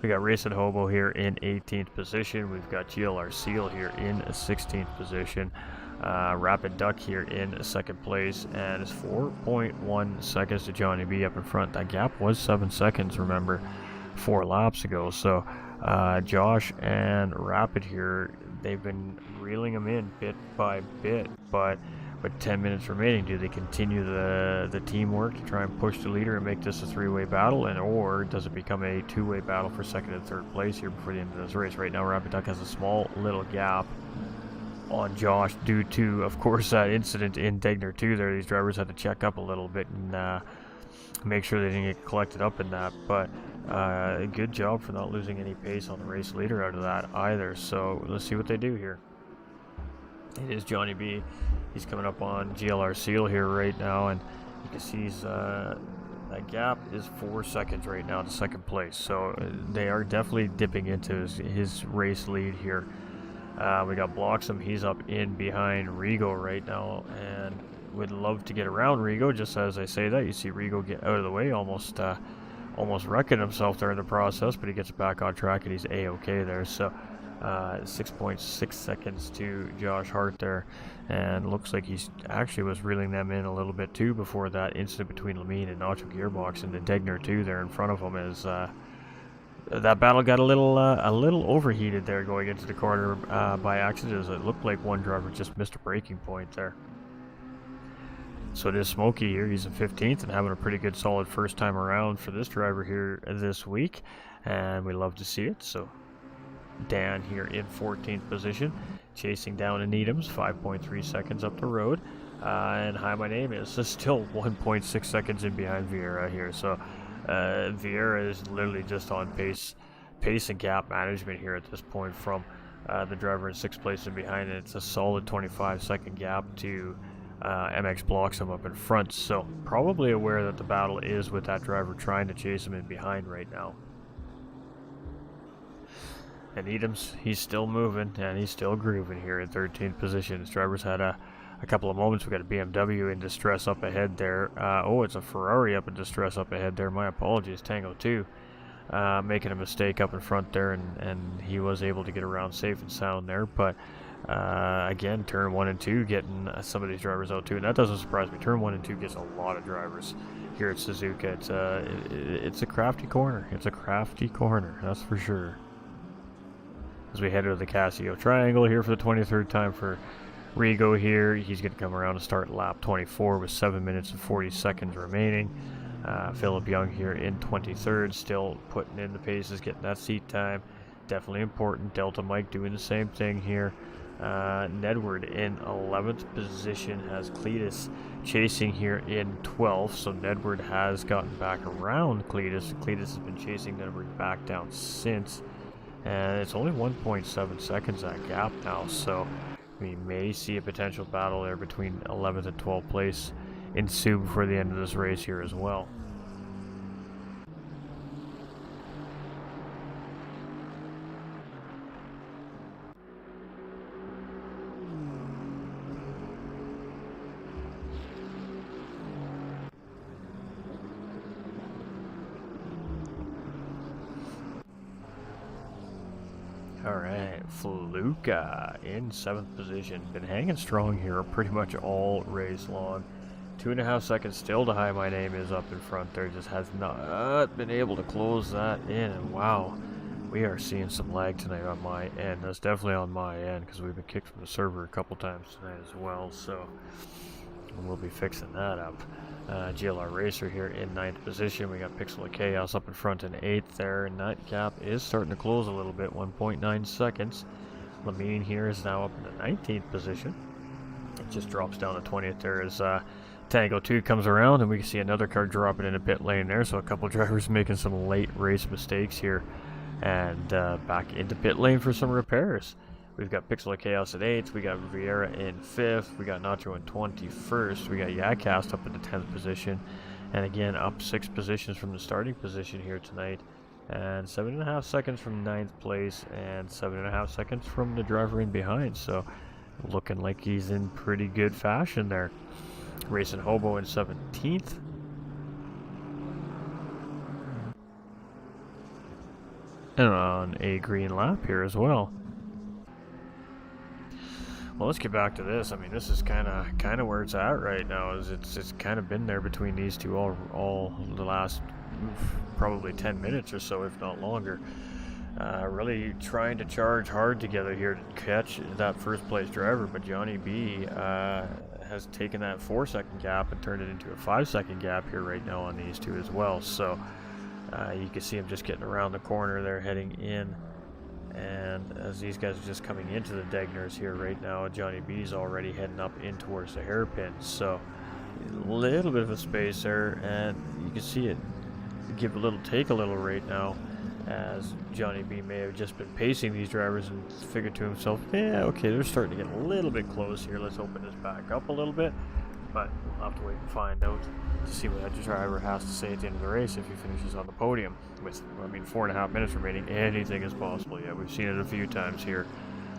We got Racing Hobo here in 18th position. We've got GLR Seal here in 16th position. Rapid Duck here in 2nd place. And it's 4.1 seconds to Johnny B up in front. That gap was 7 seconds, remember, 4 laps ago. So Josh and Rapid here, they've been reeling them in bit by bit, but with 10 minutes remaining, do they continue the teamwork to try and push the leader and make this a 3-way battle, or does it become a 2-way battle for 2nd and 3rd place here before the end of this race? Right now, Rapid Duck has a small little gap on Josh due to, of course, that incident in Degner 2 there. These drivers had to check up a little bit and make sure they didn't get collected up in that, but a good job for not losing any pace on the race leader out of that either. So let's see what they do here. It is Johnny B. He's coming up on GLR Seal here right now, and you can see that gap is 4 seconds right now to 2nd place. So they are definitely dipping into his race lead here. We got Bloxham. He's up in behind Rigo right now, and would love to get around Rigo. Just as I say that, you see Rigo get out of the way, almost wrecking himself there in the process, but he gets back on track and he's a-okay there. So 6.6 seconds to Josh Hart there, and looks like he actually was reeling them in a little bit too before that incident between Lamine and Nacho Gearbox and the Degner too there in front of him. As that battle got a little overheated there going into the corner by accident, as it looked like one driver just missed a braking point there. So it is Smokey here. He's in 15th and having a pretty good solid first time around for this driver here this week, and we love to see it. So Dan here in 14th position, chasing down in Needham's, 5.3 seconds up the road. And hi, my name is still 1.6 seconds in behind Vieira here. So Vieira is literally just on pace and gap management here at this point from the driver in 6th place and behind. And it's a solid 25-second gap to MX blocks him up in front. So probably aware that the battle is with that driver trying to chase him in behind right now. And Needham's, he's still moving, and he's still grooving here in 13th position. His driver's had a couple of moments. We got a BMW in distress up ahead there. Oh, it's a Ferrari up in distress up ahead there. My apologies, Tango 2. Making a mistake up in front there, and he was able to get around safe and sound there. But again, turn 1 and 2 getting some of these drivers out too. And that doesn't surprise me. Turn 1 and 2 gets a lot of drivers here at Suzuka. It's a crafty corner. It's a crafty corner, that's for sure. As we head to the Casio Triangle here for the 23rd time for Rigo here. He's going to come around and start lap 24 with 7 minutes and 40 seconds remaining. Philip Young here in 23rd, still putting in the paces, getting that seat time. Definitely important. Delta Mike doing the same thing here. Nedward in 11th position has Cletus chasing here in 12th. So Nedward has gotten back around Cletus. Cletus has been chasing Nedward back down since. And it's only 1.7 seconds that gap now, so we may see a potential battle there between 11th and 12th place ensue before the end of this race here as well. Alright, Fluka in 7th position. Been hanging strong here pretty much all race long. 2.5 seconds still to Hi My Name is up in front there. Just has not been able to close that in. And wow, we are seeing some lag tonight on my end. That's definitely on my end because we've been kicked from the server a couple times tonight as well. So we'll be fixing that up. GLR Racer here in 9th position. We got Pixel of Chaos up in front in 8th there, and that gap is starting to close a little bit, 1.9 seconds. Lamine here is now up in the 19th position. It just drops down to 20th there as Tango 2 comes around, and we can see another car dropping in a pit lane there, so a couple drivers making some late race mistakes here, and back into pit lane for some repairs. We've got Pixel of Chaos at 8th, we got Vieira in 5th, we got Nacho in 21st, we got Yakast up in the 10th position, and again up 6 positions from the starting position here tonight, and 7.5 seconds from 9th place, and 7.5 seconds from the driver in behind, so looking like he's in pretty good fashion there. Racing Hobo in 17th. And on a green lap here as well. Well, let's get back to this. I mean, this is kind of where it's at right now. Is it's kind of been there between these two all the last probably 10 minutes or so, if not longer. Really trying to charge hard together here to catch that first place driver, but Johnny B has taken that 4-second gap and turned it into a 5-second gap here right now on these two as well. So you can see him just getting around the corner there, heading in. And as these guys are just coming into the Degners here right now, Johnny B's already heading up in towards the hairpin. So a little bit of a space there, and you can see it give a little, take a little right now, as Johnny B may have just been pacing these drivers and figured to himself, yeah, okay, they're starting to get a little bit close here. Let's open this back up a little bit. But we'll have to wait and find out to see what that driver has to say at the end of the race if he finishes on the podium. With, 4.5 minutes remaining, anything is possible. Yeah, we've seen it a few times here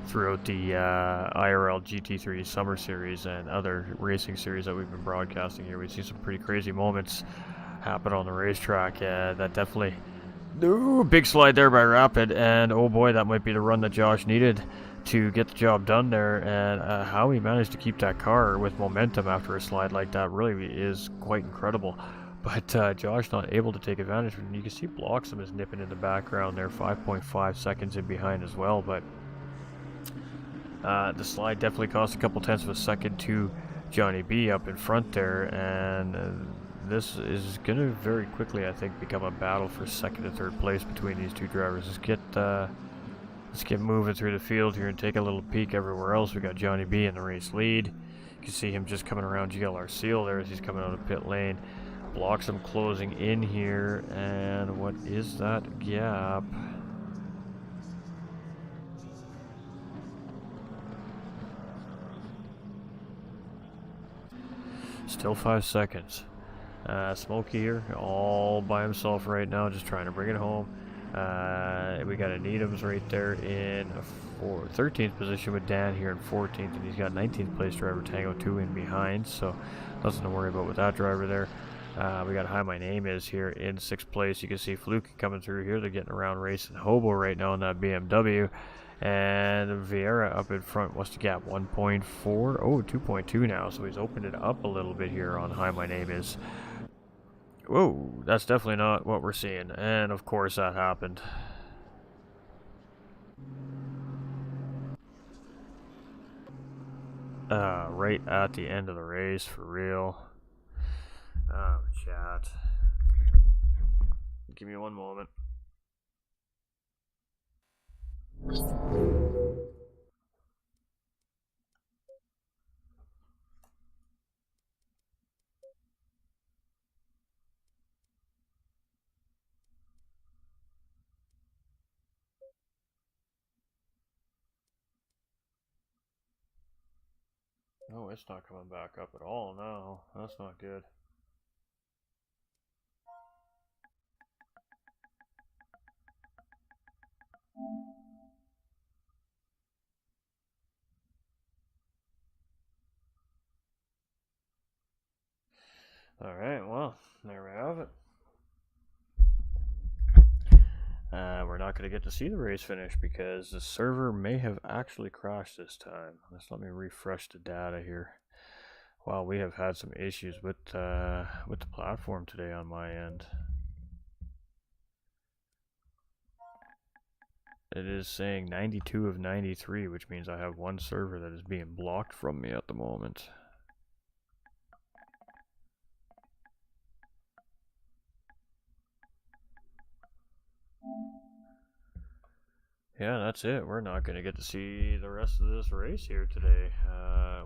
throughout the IRL GT3 Summer Series and other racing series that we've been broadcasting here. We've seen some pretty crazy moments happen on the racetrack. That definitely Ooh, big slide there by Rapid, and oh boy, that might be the run that Josh needed to get the job done there. And how he managed to keep that car with momentum after a slide like that really is quite incredible. But Josh not able to take advantage. And you can see Bloxham is nipping in the background there, 5.5 seconds in behind as well. But the slide definitely cost a couple tenths of a second to Johnny B up in front there, and this is going to very quickly, I think, become a battle for second and third place between these two drivers. Let's get moving through the field here and take a little peek everywhere else. We got Johnny B in the race lead. You can see him just coming around GLR Seal there as he's coming out of pit lane. Bloxham closing in here, and what is that gap? Still 5 seconds. Smokey here, all by himself right now, just trying to bring it home. We got a Needhams right there in 13th position with Dan here in 14th, and he's got 19th place driver Tango 2 in behind, so nothing to worry about with that driver there. We got Hi My Name Is here in 6th place. You can see Fluke coming through here. They're getting around racing Hobo right now in that BMW. And Vieira up in front. What's the gap? 1.4? Oh, 2.2 now. So he's opened it up a little bit here on Hi My Name Is. Whoa, that's definitely not what we're seeing. And of course that happened. Right at the end of the race, for real. Chat. Give me one moment. Oh, it's not coming back up at all. No, that's not good. Alright, well, there we have it. We're not going to get to see the race finish because the server may have actually crashed this time. Let me refresh the data here. Wow, we have had some issues with the platform today on my end. It is saying 92 of 93, which means I have one server that is being blocked from me at the moment. Yeah, that's it. We're not going to get to see the rest of this race here today.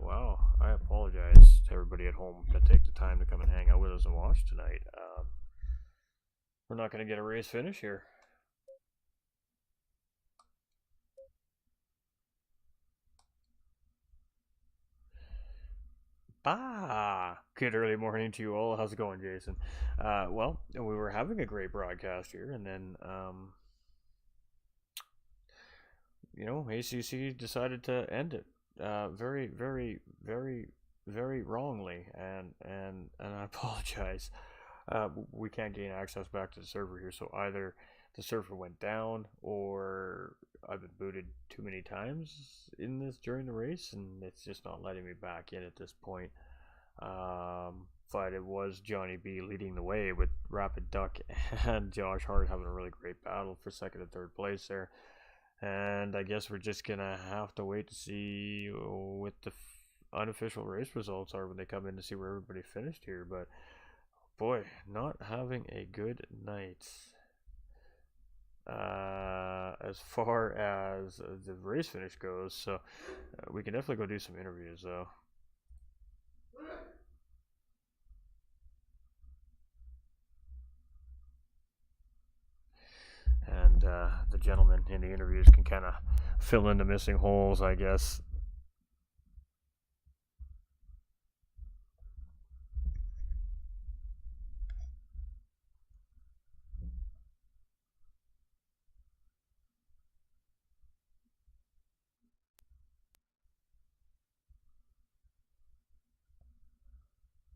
Wow, I apologize to everybody at home that take the time to come and hang out with us and watch tonight. We're not going to get a race finish here. Good early morning to you all. How's it going, Jason? Well, we were having a great broadcast here, and then ACC decided to end it very, very, very, very wrongly, and I apologize. We can't gain access back to the server here, so either the server went down or I've been booted too many times in this during the race, and it's just not letting me back in at this point. But it was Johnny B leading the way with Rapid Duck and Josh Hart having a really great battle for second and third place there. And I guess we're just gonna have to wait to see what the unofficial race results are when they come in to see where everybody finished here. But boy, not having a good night as far as the race finish goes. So we can definitely go do some interviews though. And the gentleman in the interviews can kind of fill in the missing holes, I guess.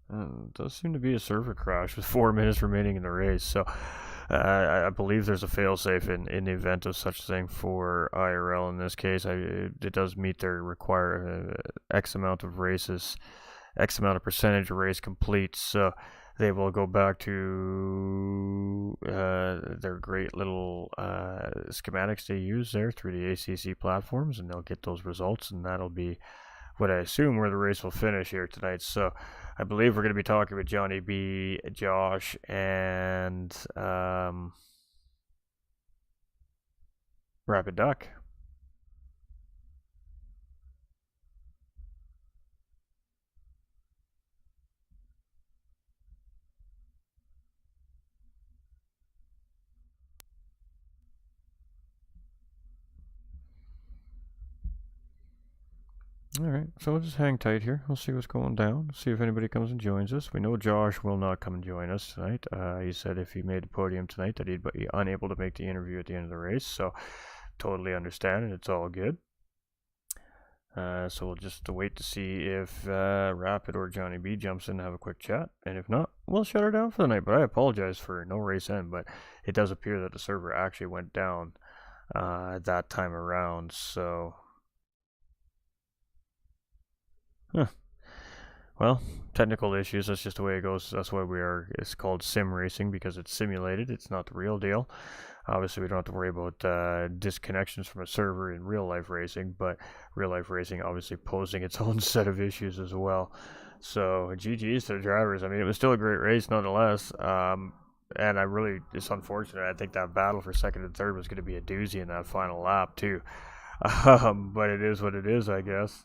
It does seem to be a server crash with 4 minutes remaining in the race. So I believe there's a failsafe in the event of such thing for IRL. In this case, it does meet their require X amount of races, X amount of percentage of race complete. So they will go back to their great little schematics they use there through the ACC platforms, and they'll get those results, and that'll be what I assume where the race will finish here tonight. So I believe we're going to be talking with Johnny B, Josh, and Rapid Duck. All right, so we'll just hang tight here. We'll see what's going down. See if anybody comes and joins us. We know Josh will not come and join us tonight. He said if he made the podium tonight that he'd be unable to make the interview at the end of the race. So totally understand it. It's all good. So we'll just wait to see if Rapid or Johnny B jumps in and have a quick chat. And if not, we'll shut her down for the night. But I apologize for no race end. But it does appear that the server actually went down that time around. So... Huh. Well, technical issues, that's just the way it goes. That's why it's called sim racing, because it's simulated. It's not the real deal. Obviously, we don't have to worry about disconnections from a server in real life racing, but real life racing obviously posing its own set of issues as well. So, GG's to the drivers. I mean, it was still a great race nonetheless. And it's unfortunate. I think that battle for second and third was going to be a doozy in that final lap, too. But it is what it is, I guess.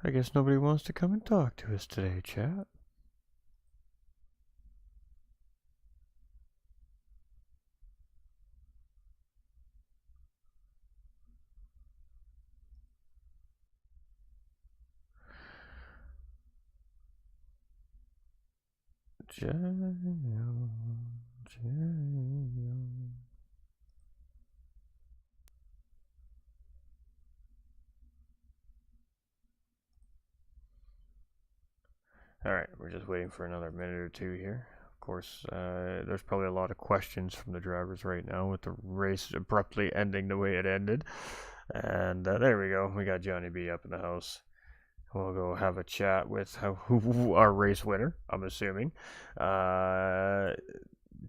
I guess nobody wants to come and talk to us today, chat. All right, we're just waiting for another minute or two here. Of course, there's probably a lot of questions from the drivers right now with the race abruptly ending the way it ended. And there we go. We got Johnny B up in the house. We'll go have a chat with our race winner, I'm assuming.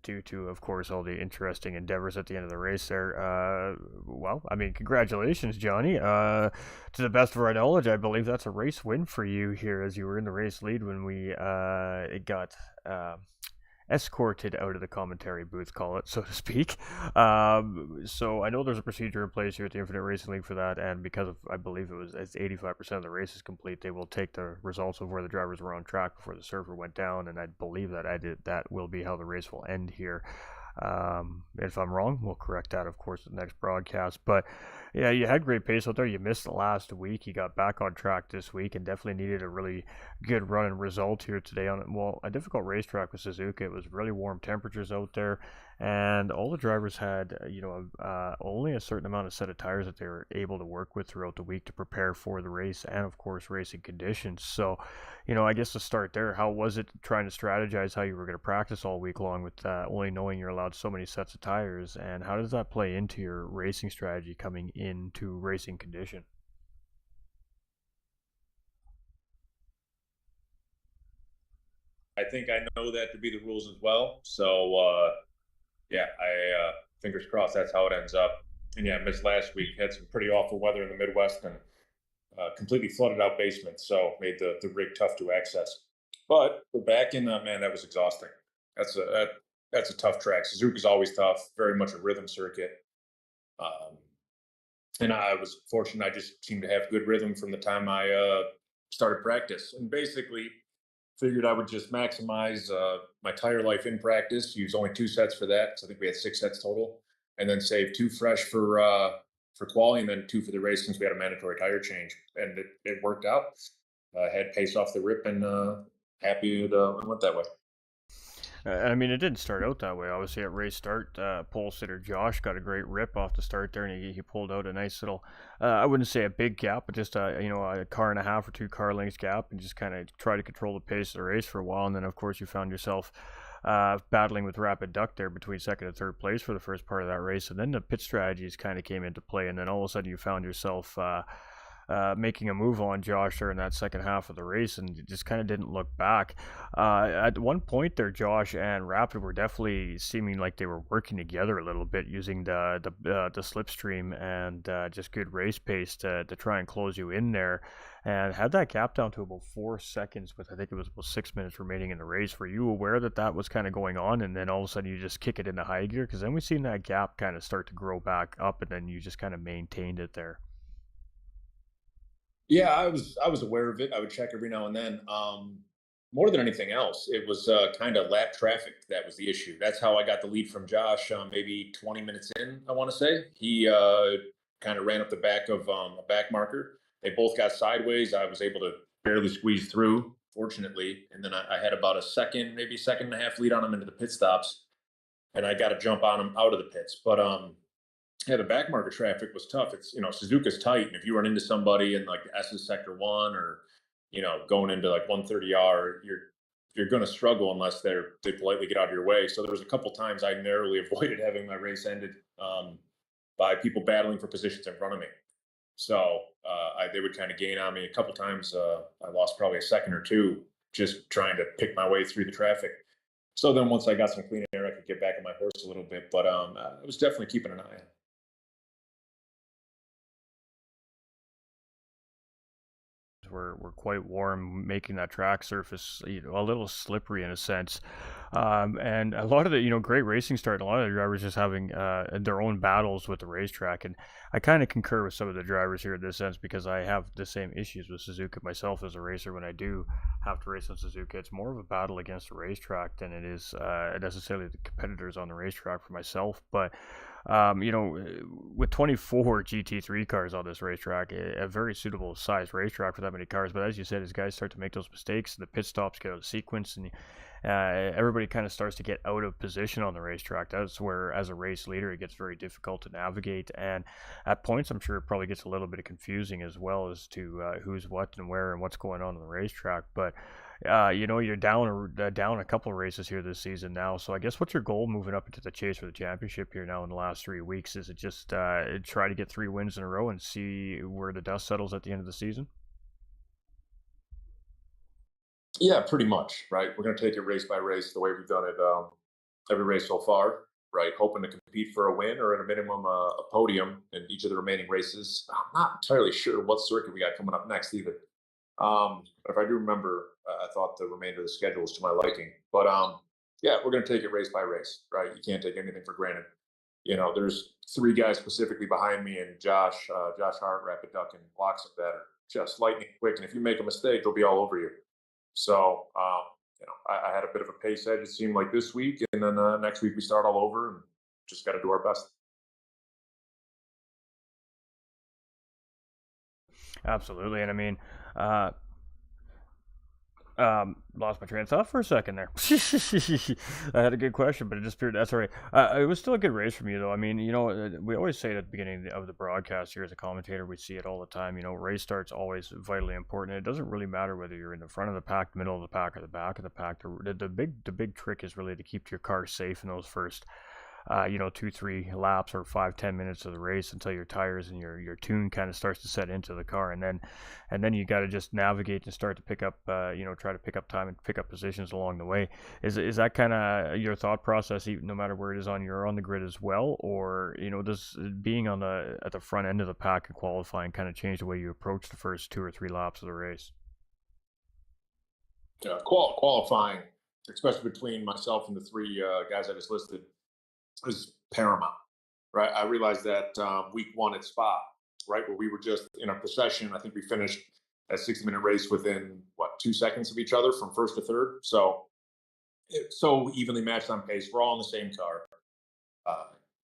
Due to, of course, all the interesting endeavors at the end of the race there. Well, I mean, congratulations, Johnny. To the best of our knowledge, I believe that's a race win for you here, as you were in the race lead when we got escorted out of the commentary booth, call it, so to speak. So I know there's a procedure in place here at the Infinite Racing League for that, and because of, I believe it's 85% of the race is complete, they will take the results of where the drivers were on track before the server went down, and I believe that will be how the race will end here. If I'm wrong, we'll correct that, of course, in the next broadcast. But yeah, you had great pace out there. You missed last week. You got back on track this week, and definitely needed a really good run and result here today on a difficult racetrack with Suzuka. It was really warm temperatures out there, and all the drivers had only a certain amount of set of tires that they were able to work with throughout the week to prepare for the race and, of course, racing conditions. So, I guess to start there, how was it trying to strategize how you were going to practice all week long with only knowing you're allowed so many sets of tires, and how does that play into your racing strategy coming into racing condition? I think I know that to be the rules as well. So yeah, I fingers crossed that's how it ends up. And yeah, missed last week. Had some pretty awful weather in the Midwest and completely flooded out basements, so made the rig tough to access. But we're back in. Man, that was exhausting. That's a tough track. Suzuka's always tough. Very much a rhythm circuit. Um, and I was fortunate. I just seemed to have good rhythm from the time I started practice, and basically figured I would just maximize my tire life in practice. Use only two sets for that. So I think we had six sets total. and then save 2 fresh for quality, and then 2 for the race since we had a mandatory tire change, and it worked out. Had pace off the rip, and happy it went that way. I mean, it didn't start out that way. Obviously, at race start, pole sitter Josh got a great rip off the start there, and he pulled out a nice little, I wouldn't say a big gap, but just a car and a half or 2 car lengths gap, and just kind of try to control the pace of the race for a while. And then, of course, you found yourself battling with Rapid Duck there between second and third place for the first part of that race, and then the pit strategies kind of came into play, and then all of a sudden you found yourself making a move on Josh during that second half of the race, and just kind of didn't look back. At one point there, Josh and Rapid were definitely seeming like they were working together a little bit, using the slipstream and just good race pace to try and close you in there, and had that gap down to about 4 seconds with, I think it was about 6 minutes remaining in the race. Were you aware that that was kind of going on, and then all of a sudden you just kick it into high gear? Because then we've seen that gap kind of start to grow back up, and then you just kind of maintained it there. Yeah, I was aware of it. I would check every now and then. More than anything else, it was kind of lap traffic that was the issue. That's how I got the lead from Josh. Maybe 20 minutes in, I want to say he kind of ran up the back of a back marker. They both got sideways. I was able to barely squeeze through, fortunately, and then I had about a second, maybe second and a half lead on him into the pit stops, and I got to jump on him out of the pits. But yeah, the back market traffic was tough. It's, Suzuka's tight, and if you run into somebody in like S's sector one, or going into like 130R, you're going to struggle unless they politely get out of your way. So there was a couple times I narrowly avoided having my race ended by people battling for positions in front of me. So they would kind of gain on me a couple times. I lost probably a second or two just trying to pick my way through the traffic. So then once I got some clean air, I could get back on my horse a little bit. But I was definitely keeping an eye on. Were quite warm, making that track surface a little slippery in a sense. And a lot of the great racing start. A lot of the drivers just having their own battles with the racetrack, and I kind of concur with some of the drivers here in this sense, because I have the same issues with Suzuka myself as a racer. When I do have to race on Suzuka, it's more of a battle against the racetrack than it is necessarily the competitors on the racetrack for myself. But with 24 GT3 cars on this racetrack, a very suitable size racetrack for that many cars. But as you said, as guys start to make those mistakes, the pit stops get out of sequence, and everybody kind of starts to get out of position on the racetrack. That's where, as a race leader, it gets very difficult to navigate. And at points, I'm sure it probably gets a little bit confusing as well as to who's what and where and what's going on the racetrack. But you're down a couple of races here this season now. So I guess what's your goal moving up into the chase for the championship here now in the last 3 weeks? Is it just try to get 3 wins in a row and see where the dust settles at the end of the season? Yeah, pretty much, right? We're going to take it race by race the way we've done it every race so far, right? Hoping to compete for a win or at a minimum a podium in each of the remaining races. I'm not entirely sure what circuit we got coming up next either. If I do remember, I thought the remainder of the schedule was to my liking. But yeah, we're going to take it race by race, right? You can't take anything for granted. There's 3 guys specifically behind me, and Josh Hart, Rapid Duck, and Blocks that are just lightning quick. And if you make a mistake, they'll be all over you. So, I had a bit of a pace edge, it seemed like this week, and then next week we start all over and just got to do our best. Absolutely. And I mean, lost my train of thought for a second there. I had a good question, but it disappeared. That's all right. It was still a good race from you, though. I mean, we always say it at the beginning of the broadcast here as a commentator, we see it all the time. Race start's always vitally important. It doesn't really matter whether you're in the front of the pack, middle of the pack, or the back of the pack. The big trick is really to keep your car safe in those first 2-3 laps or 5-10 minutes of the race until your tires and your tune kind of starts to set into the car, and then you got to just navigate and start to pick up try to pick up time and pick up positions along the way. Is that kind of your thought process, even no matter where it is on the grid as well, or does being at the front end of the pack and qualifying kind of change the way you approach the first 2 or 3 laps of the race? Qualifying, especially between myself and the 3 guys I just listed, is paramount, right? I realized that week 1 at Spa, right, where we were just in a procession. I think we finished a 60-minute race within 2 seconds of each other from first to third. So it's so evenly matched on pace. We're all in the same car.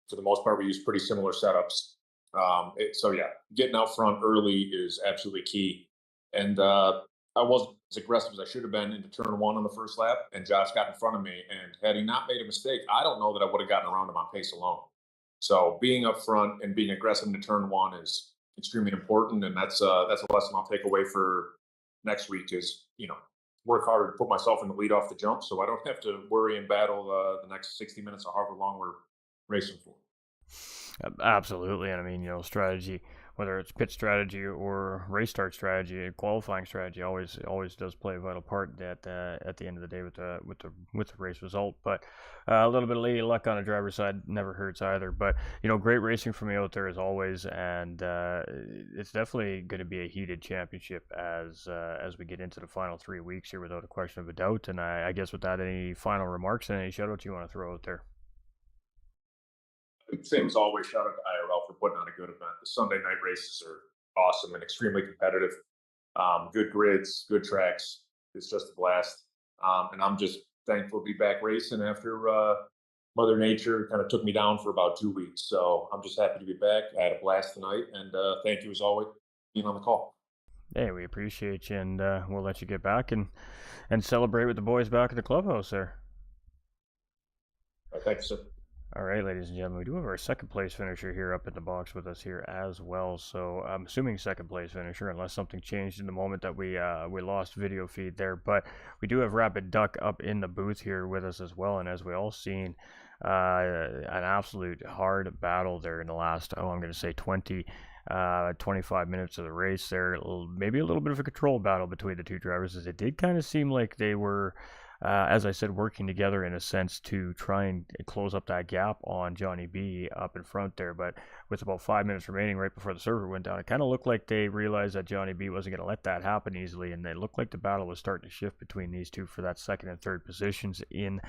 for the most part, we use pretty similar setups. So yeah, getting out front early is absolutely key. And I wasn't as aggressive as I should have been into turn one on the first lap, and Josh got in front of me. And had he not made a mistake, I don't know that I would have gotten around him on pace alone. So being up front and being aggressive into turn one is extremely important, and that's a lesson I'll take away for next week. Is work harder to put myself in the lead off the jump, so I don't have to worry and battle the next 60 minutes or however long we're racing for. Absolutely, and I mean, strategy, whether it's pit strategy or race start strategy, qualifying strategy, always does play a vital part at the end of the day with the race result. But a little bit of lady luck on the driver's side never hurts either. But great racing from you out there as always, and it's definitely going to be a heated championship as we get into the final 3 weeks here, without a question of a doubt. And I guess with that, any final remarks and any shout outs you want to throw out there? Same as always, shout out to IRL for putting on a good event. The Sunday night races are awesome and extremely competitive. Good grids, good tracks. It's just a blast. And I'm just thankful to be back racing after Mother Nature kind of took me down for about 2 weeks. So I'm just happy to be back. I had a blast tonight, and thank you as always for being on the call. Hey, we appreciate you, and we'll let you get back and celebrate with the boys back at the clubhouse there. Thank you, sir. All right, ladies and gentlemen, we do have our second place finisher here up in the box with us here as well. So I'm assuming second place finisher, unless something changed in the moment that we lost video feed there. But we do have Rapid Duck up in the booth here with us as well. And as we all seen, an absolute hard battle there in the last, I'm going to say 25 minutes of the race there. Maybe a little bit of a control battle between the two drivers, as it did kind of seem like they were, as I said, working together in a sense to try and close up that gap on Johnny B up in front there. But with about 5 minutes remaining right before the server went down, it kind of looked like they realized that Johnny B wasn't going to let that happen easily, and it looked like the battle was starting to shift between these two for that second and third positions in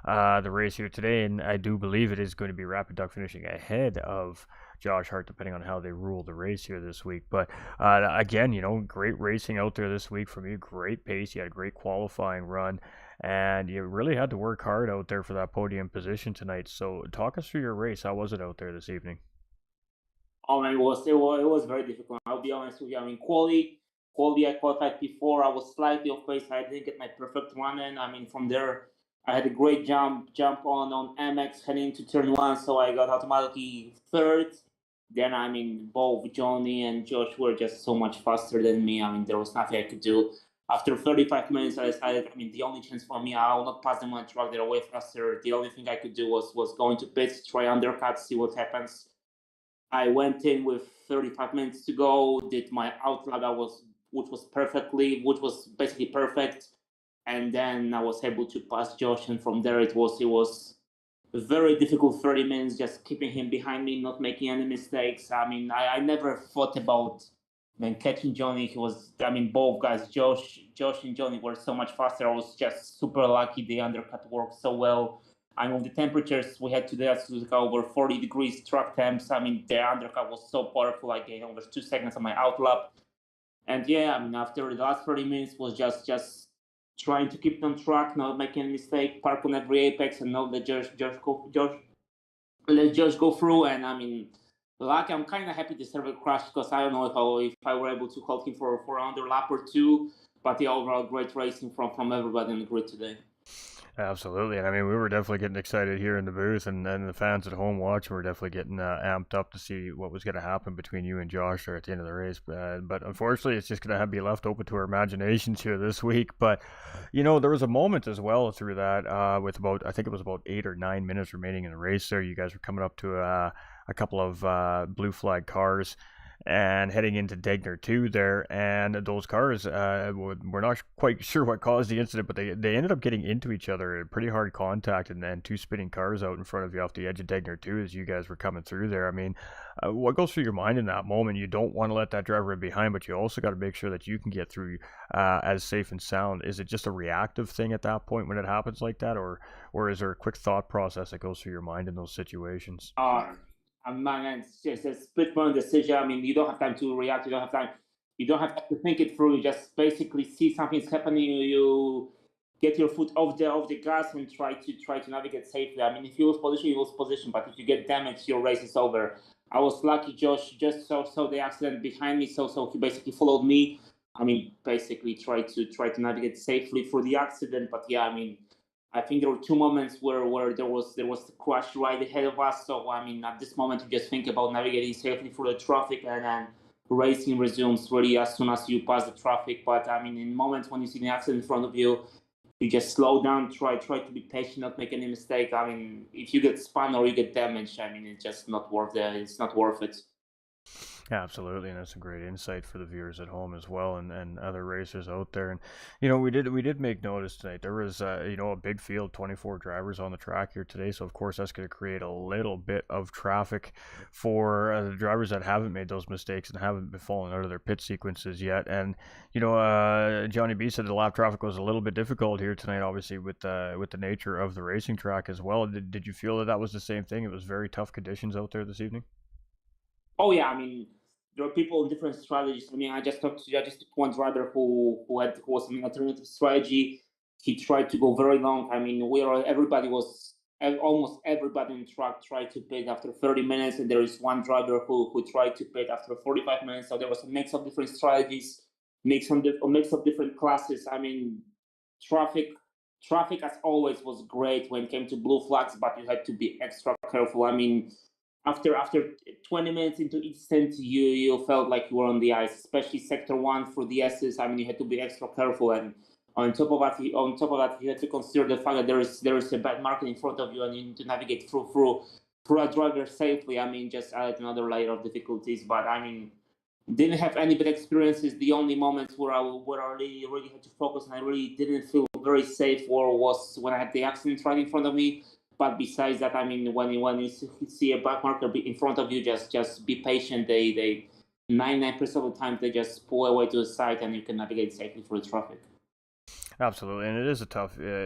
the race here today. And I do believe it is going to be Rapid Duck finishing ahead of Josh Hart, depending on how they rule the race here this week. But again, great racing out there this week from you. Great pace. You had a great qualifying run, and you really had to work hard out there for that podium position tonight. So talk us through your race. How was it out there this evening? Oh man, it was very difficult. I'll be honest with you. I mean, quality I qualified before. I was slightly off pace. I didn't get my perfect run in. I mean, from there, I had a great jump on MX heading into turn one, so I got automatically third. Then, I mean, both Johnny and Josh were just so much faster than me. I mean, there was nothing I could do. After 35 minutes, I decided, I mean, the only chance for me, I will not pass them on track. They're way faster. The only thing I could do was go into pits, try undercut, see what happens. I went in with 35 minutes to go, did my outlap, which was basically perfect. And then I was able to pass Josh, and from there it was a very difficult 30 minutes, just keeping him behind me, not making any mistakes. I mean, I never thought about catching Johnny. Both guys, Josh and Johnny, were so much faster. I was just super lucky. The undercut worked so well. I mean, the temperatures we had today at Suzuka, over 40 degrees track temps. I mean, the undercut was so powerful. I gained over 2 seconds on my outlap. And yeah, I mean, after the last 30 minutes was just trying to keep it on track, not making a mistake, park on every apex, and know that let Josh go through. And I mean, lucky, I'm kind of happy the server crashed, because I don't know if I were able to hold him for another lap or two. But the overall great racing from everybody in the grid today. Absolutely, and I mean, we were definitely getting excited here in the booth, and the fans at home watching were definitely getting amped up to see what was going to happen between you and Josh there at the end of the race. But unfortunately, it's just going to have to be left open to our imaginations here this week. But there was a moment as well through that with I think it was about 8 or 9 minutes remaining in the race. There, you guys were coming up to a couple of blue flag cars and heading into Degner 2 there, and those cars, we're not quite sure what caused the incident, but they ended up getting into each other, pretty hard contact, and then 2 spinning cars out in front of you off the edge of Degner 2 as you guys were coming through there. I mean, what goes through your mind in that moment? You don't want to let that driver in behind, but you also got to make sure that you can get through as safe and sound. Is it just a reactive thing at that point when it happens like that, or is there a quick thought process that goes through your mind in those situations? It's just a split-point decision. I mean, you don't have time to react. You don't have to think it through. You just basically see something's happening. You get your foot off the gas and try to navigate safely. I mean, if you lose position, you lose position, but if you get damaged, your race is over. I was lucky. Josh just saw the accident behind me, so he basically followed me. I mean, basically try to navigate safely through the accident. But yeah, I mean, I think there were two moments where there was the crash right ahead of us. So I mean, at this moment, you just think about navigating safely through the traffic, and then racing resumes really as soon as you pass the traffic. But I mean, in moments when you see the accident in front of you, you just slow down, try to be patient, not make any mistake. I mean, if you get spun or you get damaged, I mean, it's just not worth it. It's not worth it. Absolutely, and that's a great insight for the viewers at home as well, and other racers out there. And we did make notice tonight. There was a big field, 24 drivers on the track here today. So of course that's going to create a little bit of traffic for the drivers that haven't made those mistakes and haven't been falling out of their pit sequences yet. And Johnny B said the lap traffic was a little bit difficult here tonight, obviously with the nature of the racing track as well. Did you feel that was the same thing? It was very tough conditions out there this evening. Oh yeah, I mean, there are people with different strategies. I mean, I just took one driver who was an alternative strategy. He tried to go very long. I mean, almost everybody in the track tried to pit after 30 minutes, and there is one driver who tried to pit after 45 minutes. So there was a mix of different strategies, a mix of different classes. I mean, traffic as always was great when it came to blue flags, but you had to be extra careful. I mean, after 20 minutes into each stint, you felt like you were on the ice, especially sector one for the S's. I mean, you had to be extra careful, and on top of that, you had to consider the fact that there is a bad market in front of you, and you need to navigate through a driver safely. I mean, just add another layer of difficulties. But I mean, didn't have any bad experiences. The only moments where I really had to focus and I really didn't feel very safe was when I had the accident right in front of me. But besides that, I mean, when you see a back marker in front of you, just be patient. They 99% of the time they just pull away to the side, and you can navigate safely through the traffic. Absolutely, and it is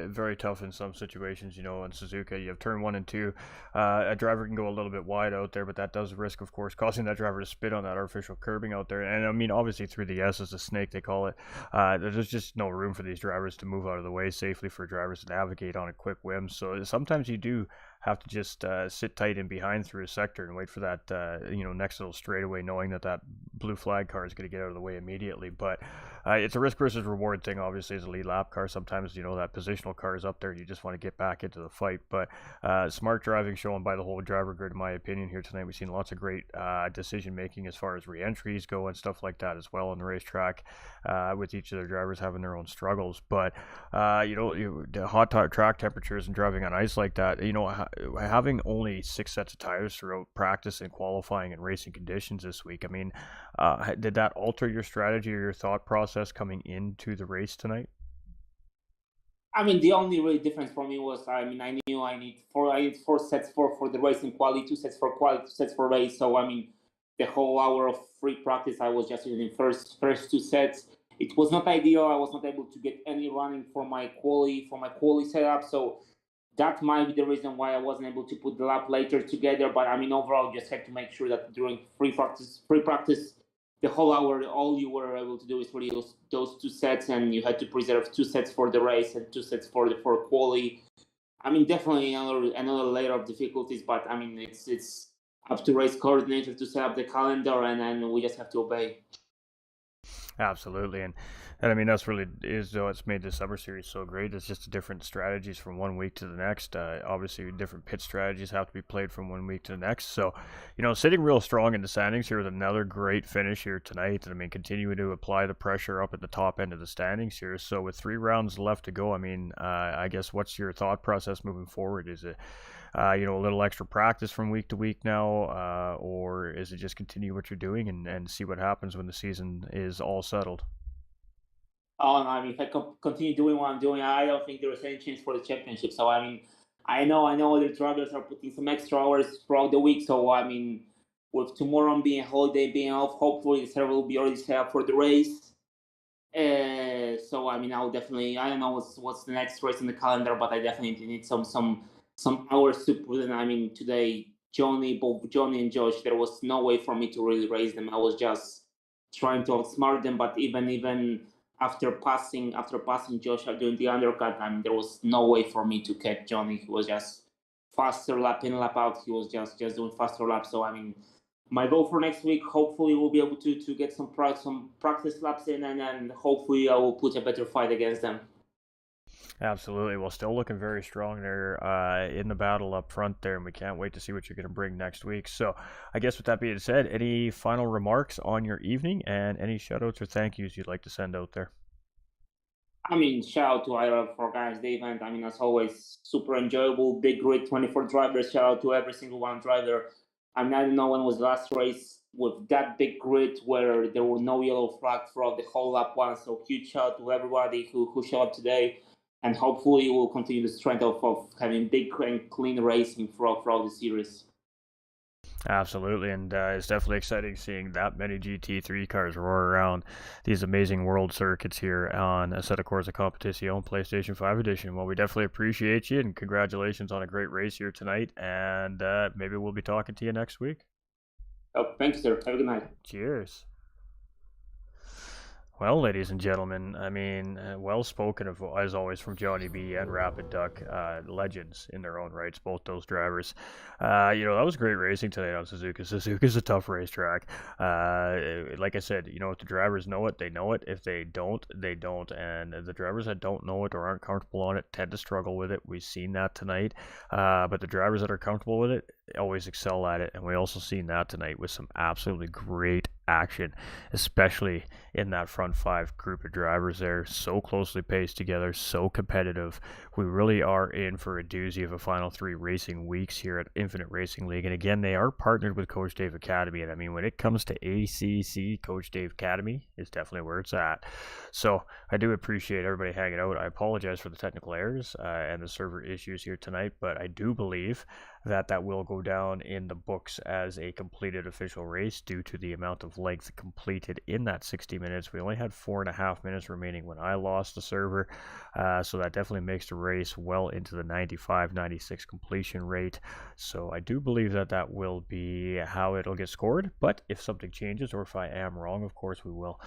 very tough in some situations. On Suzuka, you have turn 1 and 2. A driver can go a little bit wide out there, but that does risk, of course, causing that driver to spin on that artificial curbing out there. And I mean, obviously, through the S as a snake, they call it. There's just no room for these drivers to move out of the way safely for drivers to navigate on a quick whim. So sometimes you do have to just sit tight in behind through a sector and wait for that next little straightaway, knowing that blue flag car is going to get out of the way immediately. But it's a risk versus reward thing, obviously, as a lead lap car. Sometimes that positional car is up there and you just want to get back into the fight. But smart driving shown by the whole driver grid, in my opinion, here tonight. We've seen lots of great decision making as far as re-entries go and stuff like that as well on the racetrack, with each of their drivers having their own struggles. But the hot track temperatures and driving on ice like that, having only 6 sets of tires throughout practice and qualifying and racing conditions this week, I mean, did that alter your strategy or your thought process coming into the race tonight? I mean, the only really difference for me was, I mean, I knew I need 4 sets for the racing quality, 2 sets for quality, 2 sets for race. So I mean, the whole hour of free practice, I was just using first 2 sets. It was not ideal. I was not able to get any running for my quality setup. So that might be the reason why I wasn't able to put the lap later together. But I mean, overall, just had to make sure that during free practice, the whole hour, all you were able to do is really those 2 sets, and you had to preserve 2 sets for the race and 2 sets for quali. I mean, definitely another layer of difficulties. But I mean, it's up to race coordinator to set up the calendar, and then we just have to obey. Absolutely, and I mean that's really is though it's made the summer series so great. It's just different strategies from one week to the next. Obviously, different pit strategies have to be played from one week to the next. So, sitting real strong in the standings here with another great finish here tonight. And I mean, continuing to apply the pressure up at the top end of the standings here. So, with 3 rounds left to go, I mean, I guess what's your thought process moving forward? Is it a little extra practice from week to week now, or is it just continue what you're doing and see what happens when the season is all settled? Oh, no, I mean, if I continue doing what I'm doing, I don't think there is any chance for the championship. So, I mean, I know other drivers are putting some extra hours throughout the week. So, I mean, with tomorrow being a holiday, being off, hopefully the server will be already set up for the race. So, I mean, I don't know what's the next race in the calendar, but I definitely need some hours to put in. I mean, today, both Johnny and Josh, there was no way for me to really race them. I was just trying to outsmart them, but even after passing Josh during the undercut, I mean, there was no way for me to catch Johnny. He was just faster lap in, lap out. He was just doing faster laps. So I mean, my goal for next week, hopefully we'll be able to get some practice laps in, and then hopefully I will put a better fight against them. Absolutely. Well, still looking very strong there in the battle up front there, and we can't wait to see what you're going to bring next week. So I guess with that being said, any final remarks on your evening and any shout-outs or thank yous you'd like to send out there? I mean, shout out to IRL for guys the event. I mean, as always, super enjoyable, big grid, 24 drivers. Shout out to every single one driver. I mean, I don't know when was the last race with that big grid where there were no yellow flag throughout the whole lap one. So huge shout out to everybody who showed up today. And hopefully we'll continue the trend of having big and clean racing throughout the series. Absolutely, and it's definitely exciting seeing that many GT3 cars roar around these amazing world circuits here on Assetto Corsa Competizione PlayStation 5 Edition. Well, we definitely appreciate you, and congratulations on a great race here tonight, and maybe we'll be talking to you next week. Oh, thank you, sir. Have a good night. Cheers. Well, ladies and gentlemen, I mean, well spoken of, as always, from Johnny B and Rapid Duck, legends in their own rights, both those drivers. That was great racing today on Suzuka. Suzuka's a tough racetrack. Like I said, if the drivers know it, they know it. If they don't, they don't. And the drivers that don't know it or aren't comfortable on it tend to struggle with it. We've seen that tonight. But the drivers that are comfortable with it always excel at it. And we also seen that tonight with some absolutely great action, especially in that front five group of drivers there, so closely paced together, so competitive. We really are in for a doozy of a final 3 racing weeks here at Infinite Racing League. And again, they are partnered with Coach Dave Academy, and I mean, when it comes to ACC, Coach Dave Academy is definitely where it's at. So I do appreciate everybody hanging out. I apologize for the technical errors and the server issues here tonight, but I do believe that will go down in the books as a completed official race due to the amount of length completed in that 60 minutes. We only had 4.5 minutes remaining when I lost the server, so that definitely makes the race well into the 95-96 completion rate. So I do believe that will be how it'll get scored, but if something changes or if I am wrong, of course we will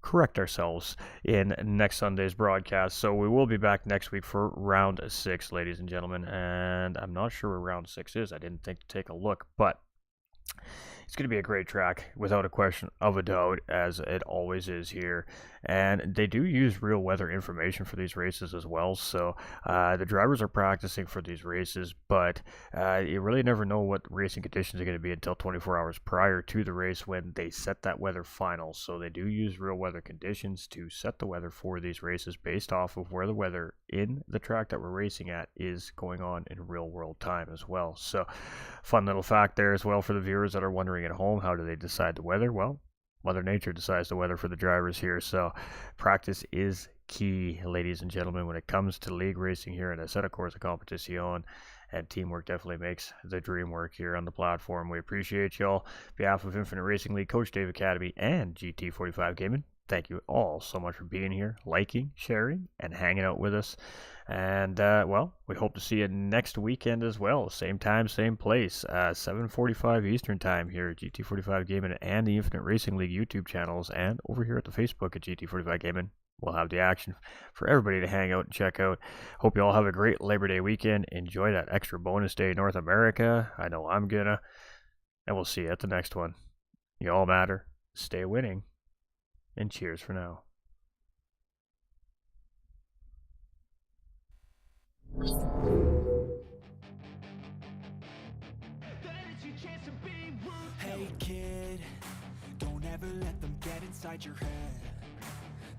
correct ourselves in next Sunday's broadcast. So we will be back next week for round 6, ladies and gentlemen, and I'm not sure where round 6 is. I didn't think to take a look, but it's going to be a great track, without a question of a doubt, as it always is here. And they do use real weather information for these races as well. So the drivers are practicing for these races, but you really never know what racing conditions are going to be until 24 hours prior to the race when they set that weather final. So they do use real weather conditions to set the weather for these races based off of where the weather in the track that we're racing at is going on in real world time as well. So fun little fact there as well for the viewers that are wondering at home, how do they decide the weather? Well, Mother Nature decides the weather for the drivers here. So practice is key, ladies and gentlemen, when it comes to league racing here in Assetto Corsa Competizione. And teamwork definitely makes the dream work here on the platform. We appreciate y'all. On behalf of Infinite Racing League, Coach Dave Academy, and GT45 Gaming, thank you all so much for being here, liking, sharing, and hanging out with us. And, we hope to see you next weekend as well. Same time, same place, 7:45 Eastern Time here at GT45 Gaming and the Infinite Racing League YouTube channels, and over here at the Facebook at GT45 Gaming. We'll have the action for everybody to hang out and check out. Hope you all have a great Labor Day weekend. Enjoy that extra bonus day in North America. I know I'm gonna. And we'll see you at the next one. You all matter. Stay winning. And cheers for now. Hey kid, don't ever let them get inside your head.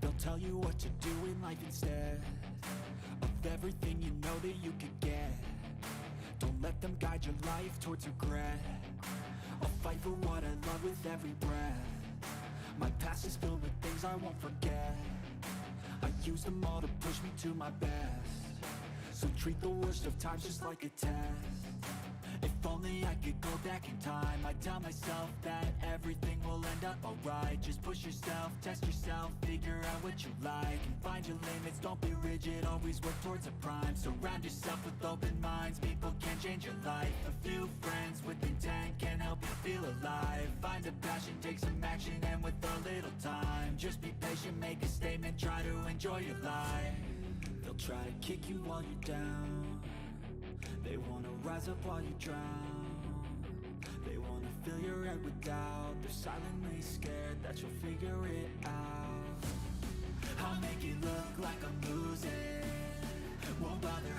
They'll tell you what to do in life instead of everything you know that you could get. Don't let them guide your life towards regret. I'll fight for what I love with every breath. My past is filled with things I won't forget. I use them all to push me to my best. So treat the worst of times just like a test. If only only I could go back in time, I'd tell myself that everything will end up alright. Just push yourself, test yourself, figure out what you like, and find your limits, don't be rigid, always work towards a prime. Surround yourself with open minds, people can change your life. A few friends with intent can help you feel alive. Find a passion, take some action, and with a little time, just be patient, make a statement, try to enjoy your life. They'll try to kick you while you're down, they wanna rise up while you drown, they wanna fill your head with doubt, they're silently scared that you'll figure it out. I'll make it look like I'm losing, won't bother